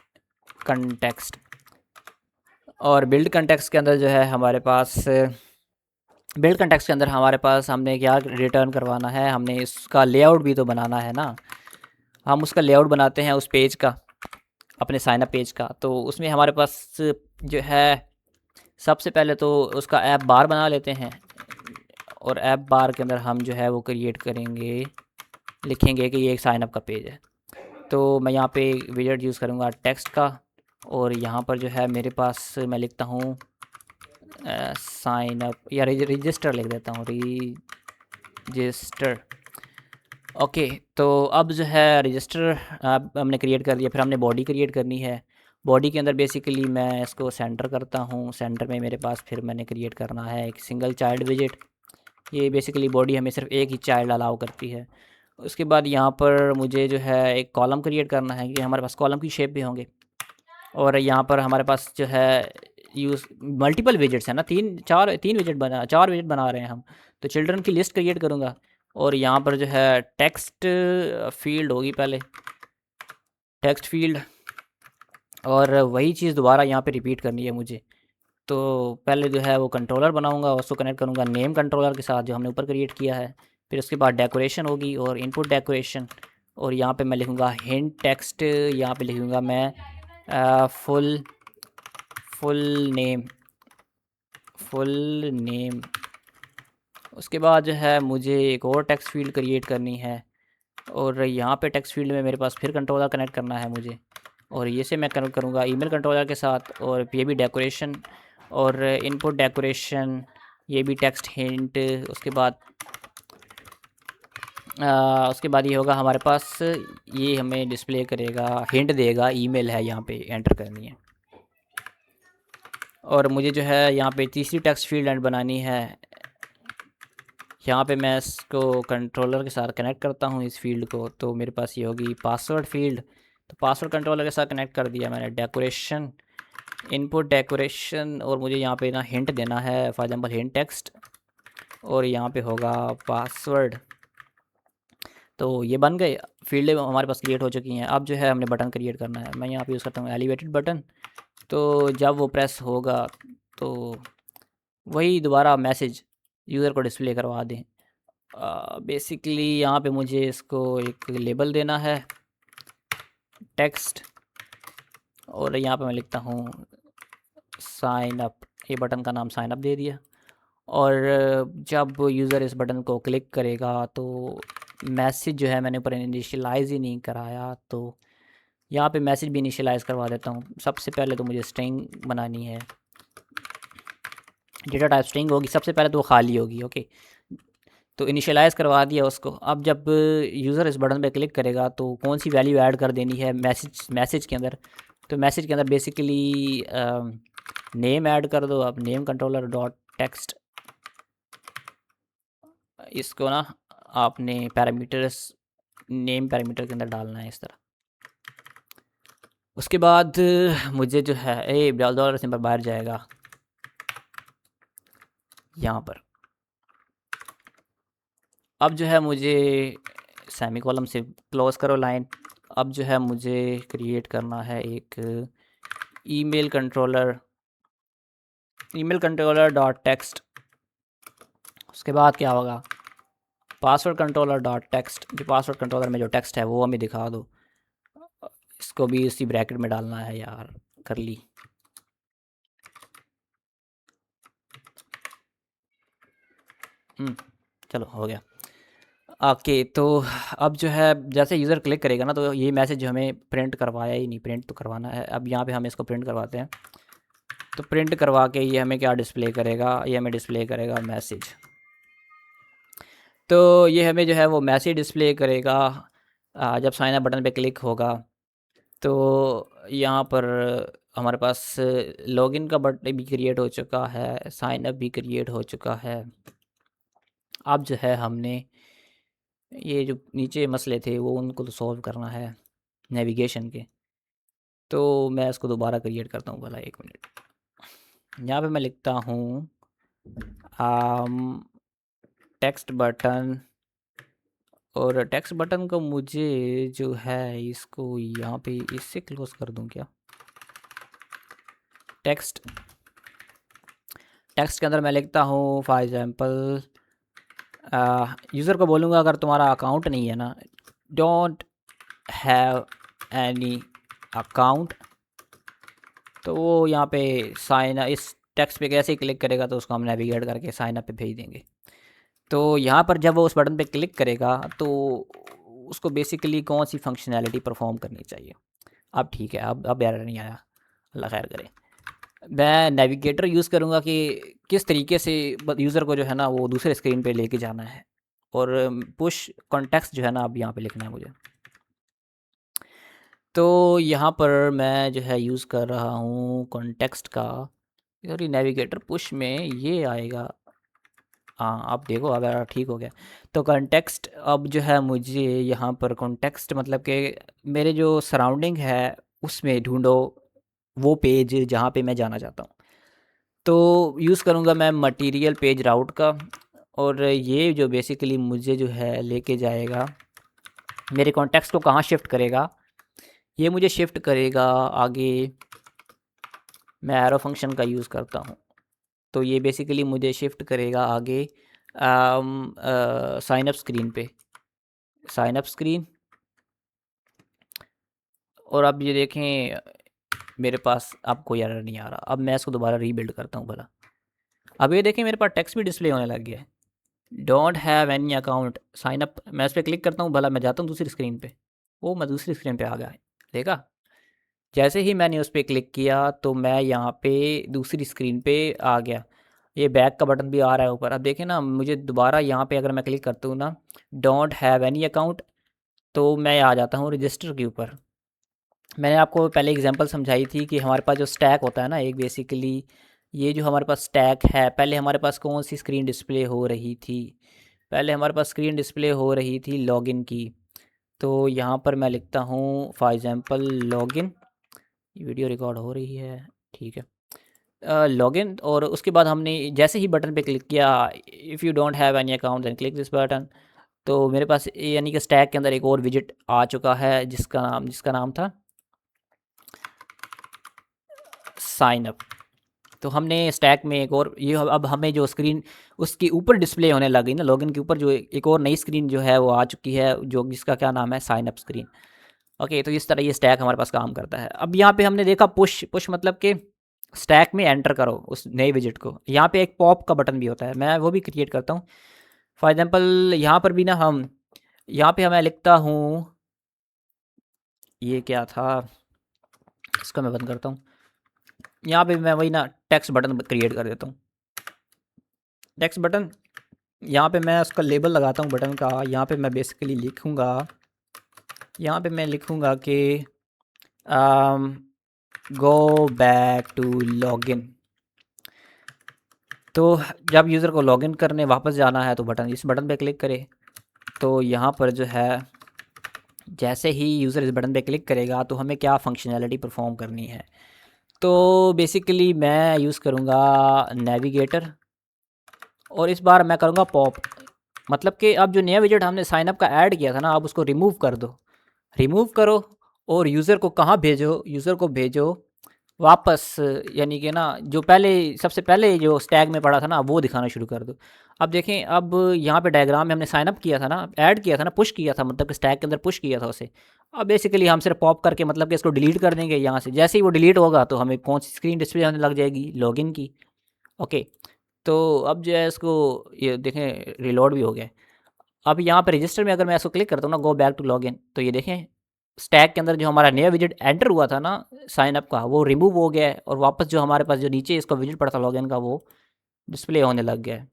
और बिल्ड कंटेक्स्ट के अंदर जो है हमारे पास, बिल्ड कंटेक्स्ट के अंदर हमारे पास हमने क्या रिटर्न करवाना है, हमने इसका लेआउट भी तो बनाना है ना। हम उसका लेआउट बनाते हैं उस पेज का, अपने साइन अप पेज का। तो उसमें हमारे पास जो है सबसे पहले तो उसका ऐप बार बना लेते हैं, और ऐप बार के अंदर हम जो है वो क्रिएट करेंगे, लिखेंगे कि ये एक साइन अप का पेज है। तो मैं यहाँ पे विजेट यूज़ करूँगा टेक्स्ट का, और यहाँ पर जो है मेरे पास मैं लिखता हूँ साइन अप, या रजिस्टर लिख देता हूँ, रजिस्टर। ओके, तो अब जो है रजिस्टर हमने क्रिएट कर दिया। फिर हमने बॉडी क्रिएट करनी है। बॉडी के अंदर बेसिकली मैं इसको सेंटर करता हूँ। सेंटर में मेरे पास फिर मैंने क्रिएट करना है एक सिंगल चाइल्ड विजिट। ये बेसिकली बॉडी हमें सिर्फ एक ही चाइल्ड अलाउ करती है। उसके बाद यहाँ पर मुझे जो है एक कॉलम क्रिएट करना है, कि हमारे पास कॉलम की शेप भी होंगे। और यहाँ पर हमारे पास जो है यूज़ मल्टीपल विजिट्स है ना, चार विजिट बना रहे हैं हम। तो चिल्ड्रन की लिस्ट क्रिएट करूँगा, और यहाँ पर जो है टेक्स्ट फील्ड होगी पहले, टेक्स्ट फील्ड। और वही चीज़ दोबारा यहाँ पे रिपीट करनी है मुझे। तो पहले जो है वो कंट्रोलर बनाऊँगा, उसको कनेक्ट करूँगा नेम कंट्रोलर के साथ जो हमने ऊपर क्रिएट किया है। फिर उसके बाद डेकोरेशन होगी और इनपुट डेकोरेशन। और यहाँ पे मैं लिखूँगा हिंट टेक्स्ट, यहाँ पे लिखूँगा मैं फुल नेम। उसके बाद जो है मुझे एक और टेक्स्ट फील्ड क्रिएट करनी है, और यहाँ पे टेक्स्ट फील्ड में मेरे पास फिर कंट्रोलर कनेक्ट करना है मुझे। और ये से मैं कनेक्ट करूँगा ईमेल कंट्रोलर के साथ, और ये भी डेकोरेशन और इनपुट डेकोरेशन, ये भी टेक्स्ट हिंट। उसके बाद ये होगा हमारे पास, ये हमें डिस्प्ले करेगा, हिंट देगा ईमेल है, यहाँ पे एंटर करनी है। और मुझे जो है यहाँ पे तीसरी टेक्स्ट फील्ड एंड बनानी है। यहाँ पे मैं इसको कंट्रोलर के साथ कनेक्ट करता हूँ इस फील्ड को, तो मेरे पास ये होगी पासवर्ड फील्ड। तो पासवर्ड कंट्रोलर के साथ कनेक्ट कर दिया मैंने। डेकोरेशन, इनपुट डेकोरेशन, और मुझे यहाँ पे ना हिंट देना है, फॉर एग्जांपल हिंट टेक्स्ट, और यहाँ पे होगा पासवर्ड। तो ये बन गए फील्ड हमारे पास क्रिएट हो चुकी हैं। अब जो है हमने बटन क्रिएट करना है। मैं यहाँ पे यूज़ करता हूँ एलिवेटेड बटन। तो जब वो प्रेस होगा तो वही दोबारा मैसेज यूज़र को डिस्प्ले करवा दें। बेसिकली यहाँ पे मुझे इसको एक लेबल देना है टेक्स्ट, और यहाँ पे मैं लिखता हूँ साइन अप। ये बटन का नाम साइन अप दे दिया। और जब यूज़र इस बटन को क्लिक करेगा तो मैसेज जो है मैंने ऊपर इनिशियलाइज़ ही नहीं कराया, तो यहाँ पे मैसेज भी इनिशियलाइज़ करवा देता हूँ। सबसे पहले तो मुझे स्ट्रिंग बनानी है, डेटा टाइप स्ट्रिंग होगी सबसे पहले, तो वो खाली होगी। ओके, तो इनिशियलाइज़ करवा दिया उसको। अब जब यूज़र इस बटन पे क्लिक करेगा तो कौन सी वैल्यू ऐड कर देनी है मैसेज के अंदर। तो मैसेज के अंदर बेसिकली नेम ऐड कर दो आप, नेम कंट्रोलर डॉट टेक्स्ट। इसको ना आपने पैरामीटर्स, नेम पैरामीटर के अंदर डालना है इस तरह। उसके बाद मुझे जो है डॉलर सिंबल बाहर जाएगा यहाँ पर। अब जो है मुझे सेमी कॉलम से क्लोज करो लाइन। अब जो है मुझे क्रिएट करना है एक ईमेल कंट्रोलर डॉट टेक्स्ट। उसके बाद क्या होगा, पासवर्ड कंट्रोलर डॉट टेक्स्ट। जो पासवर्ड कंट्रोलर में जो टेक्स्ट है वो हमें दिखा दो। इसको भी इसी ब्रैकेट में डालना है यार, कर ली। चलो हो गया। ओके, तो अब जो है जैसे यूज़र क्लिक करेगा ना, तो ये मैसेज जो हमें प्रिंट करवाया ही नहीं, प्रिंट तो करवाना है। अब यहाँ पे हम इसको प्रिंट करवाते हैं। तो प्रिंट करवा के ये हमें क्या डिस्प्ले करेगा, ये हमें डिस्प्ले करेगा मैसेज। तो ये हमें जो है वो मैसेज डिस्प्ले करेगा जब साइन अप बटन पे क्लिक होगा। तो यहाँ पर हमारे पास लॉगिन का बटन भी क्रिएट हो चुका है, साइन अप भी क्रिएट हो चुका है। अब जो है हमने ये जो नीचे मसले थे वो उनको तो सॉल्व करना है नेविगेशन के। तो मैं इसको दोबारा क्रिएट करता हूँ भला, 1 मिनट। यहाँ पे मैं लिखता हूँ टेक्स्ट बटन, और टेक्स्ट बटन को मुझे जो है इसको यहाँ पे इससे क्लोज कर दूँ क्या? टेक्स्ट टेक्स्ट के अंदर मैं लिखता हूँ फॉर एग्जांपल, यूज़र को बोलूँगा अगर तुम्हारा अकाउंट नहीं है ना, डोंट हैव एनी अकाउंट, तो वो यहाँ पे साइन, इस टेक्स्ट पे कैसे ही क्लिक करेगा तो उसको हम नेविगेट करके साइन अप पे भेज देंगे। तो यहाँ पर जब वो उस बटन पे क्लिक करेगा तो उसको बेसिकली कौन सी फंक्शनैलिटी परफॉर्म करनी चाहिए। अब ठीक है, अब एरर नहीं आया, अल्लाह खैर करे। मैं नेविगेटर यूज़ करूँगा कि किस तरीके से यूज़र को जो है ना वो दूसरे स्क्रीन पे लेके जाना है, और पुश कॉन्टेक्स्ट जो है ना अब यहाँ पे लिखना है मुझे। तो यहाँ पर मैं जो है यूज़ कर रहा हूँ कॉन्टेक्स्ट का, सॉरी नेविगेटर पुश में ये आएगा। हाँ, अब देखो अब यार ठीक हो गया। तो कॉन्टेक्स्ट अब जो है मुझे यहाँ पर कॉन्टेक्स्ट मतलब कि मेरे जो सराउंडिंग है उसमें ढूंढो वो पेज जहाँ पे मैं जाना चाहता हूँ। तो यूज़ करूँगा मैं मटेरियल पेज राउट का, और ये जो बेसिकली मुझे जो है लेके जाएगा मेरे कॉन्टेक्स्ट को कहाँ शिफ्ट करेगा, ये मुझे शिफ्ट करेगा आगे। मैं एरो फंक्शन का यूज़ करता हूँ, तो ये बेसिकली मुझे शिफ्ट करेगा आगे साइन अप स्क्रीन पे, साइन अप स्क्रीन। और अब ये देखें मेरे पास अब कोई एरर नहीं आ रहा। अब मैं इसको दोबारा रीबिल्ड करता हूँ भला। अब ये देखें मेरे पास टेक्स्ट भी डिस्प्ले होने लग गया है, don't have any account sign up. मैं इस पर क्लिक करता हूँ भला, मैं जाता हूँ दूसरी स्क्रीन पे, वो मैं दूसरी स्क्रीन पे आ गया। देखा, जैसे ही मैंने उस पर क्लिक किया तो मैं यहाँ पे दूसरी स्क्रीन पे आ गया। ये बैक का बटन भी आ रहा है ऊपर। अब देखें ना, मुझे दोबारा यहाँ पे अगर मैं क्लिक करता हूँ ना डोंट हैव एनी अकाउंट, तो मैं आ जाता हूँ रजिस्टर के ऊपर। मैंने आपको पहले एग्जांपल समझाई थी कि हमारे पास जो स्टैक होता है ना, एक बेसिकली ये जो हमारे पास स्टैक है, पहले हमारे पास कौन सी स्क्रीन डिस्प्ले हो रही थी? पहले हमारे पास स्क्रीन डिस्प्ले हो रही थी लॉगिन की। तो यहाँ पर मैं लिखता हूँ for example login, video record हो रही है, ठीक है। लॉगिन, और उसके बाद हमने जैसे ही बटन पे क्लिक किया, if you don't have any account then click this button, तो मेरे पास यानी कि स्टैक के अंदर एक और विजिट आ चुका है जिसका नाम था साइन अप। तो हमने स्टैक में एक और ये अब हमें जो स्क्रीन उसके ऊपर डिस्प्ले होने लग गई ना, लॉगिन के ऊपर जो एक और नई स्क्रीन जो है वो आ चुकी है, जो जिसका क्या नाम है साइन अप स्क्रीन। ओके, तो इस तरह ये स्टैक हमारे पास काम करता है। अब यहाँ पे हमने देखा पुश, पुश मतलब कि स्टैक में एंटर करो उस नए विजिट को। यहाँ पे एक पॉप का बटन भी होता है, मैं वो भी क्रिएट करता हूँ। फॉर एग्जांपल यहाँ पर भी ना हम यहाँ पे मैं लिखता हूँ, ये क्या था, इसको मैं बंद करता हूँ। यहाँ पे मैं वही ना टेक्स्ट बटन क्रिएट कर देता हूँ। टेक्स्ट बटन, यहाँ पे मैं उसका लेबल लगाता हूँ बटन का। यहाँ पे मैं बेसिकली लिखूँगा, यहाँ पे मैं लिखूँगा कि गो बैक टू लॉगिन। तो जब यूज़र को लॉगिन करने वापस जाना है तो इस बटन पे क्लिक करे। तो यहाँ पर जो है जैसे ही यूज़र इस बटन पे क्लिक करेगा तो हमें क्या फंक्शनैलिटी परफॉर्म करनी है। तो बेसिकली मैं यूज़ करूँगा नेविगेटर, और इस बार मैं करूँगा पॉप। मतलब कि अब जो नया विजेट हमने साइन अप का ऐड किया था ना, अब उसको रिमूव कर दो, रिमूव करो, और यूज़र को कहाँ भेजो, यूज़र को भेजो वापस, यानी कि ना जो पहले सबसे पहले जो स्टैग में पड़ा था ना वो दिखाना शुरू कर दो। अब देखें, अब यहाँ पे डायग्राम में हमने साइन अप किया था ना, ऐड किया था ना, पुश किया था, मतलब कि स्टैग के अंदर पुश किया था उसे। अब बेसिकली हम सिर्फ पॉप करके मतलब कि इसको डिलीट कर देंगे यहाँ से। जैसे ही वो डिलीट होगा तो हमें कौन सी स्क्रीन डिस्प्ले होने लग जाएगी, लॉगिन की। ओके, तो अब जो है इसको ये देखें रिलोड भी हो गया। अब यहाँ पे रजिस्टर में अगर मैं इसको क्लिक करता हूँ ना गो बैक टू लॉगिन, तो ये देखें स्टैक के अंदर जो हमारा नया विजिट एंटर हुआ था ना साइन अप का, वो रिमूव हो गया है, और वापस जो हमारे पास जो नीचे इसका विजिट पड़ा था लॉगिन का वो डिस्प्ले होने लग गया है।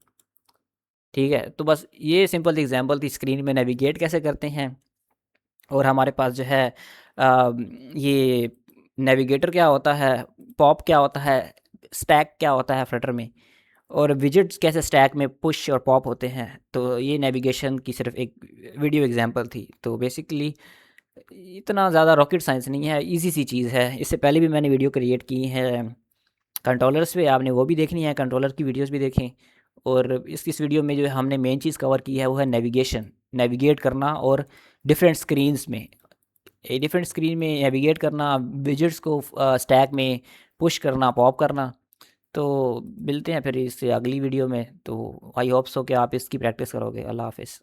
ठीक है, तो बस ये सिंपल एग्जांपल थी स्क्रीन में नेविगेट कैसे करते हैं। और हमारे पास जो है ये नेविगेटर क्या होता है, पॉप क्या होता है, स्टैक क्या होता है फ्लटर में, और विजेट्स कैसे स्टैक में पुश और पॉप होते हैं। तो ये नेविगेशन की सिर्फ एक वीडियो एग्जांपल थी। तो बेसिकली इतना ज़्यादा रॉकेट साइंस नहीं है, इजी सी चीज़ है। इससे पहले भी मैंने वीडियो क्रिएट की है कंट्रोलर्स पे, आपने वो भी देखनी है, कंट्रोलर की वीडियोस भी देखें। और इस वीडियो में जो हमने मेन चीज़ कवर की है वो है नेविगेशन, नेविगेट करना और डिफरेंट स्क्रीन्स में, डिफरेंट स्क्रीन में नेविगेट करना, विजेट्स को स्टैक में पुश करना, पॉप करना। तो मिलते हैं फिर इससे अगली वीडियो में। तो आई होप सो कि आप इसकी प्रैक्टिस करोगे। अल्लाह हाफिज़।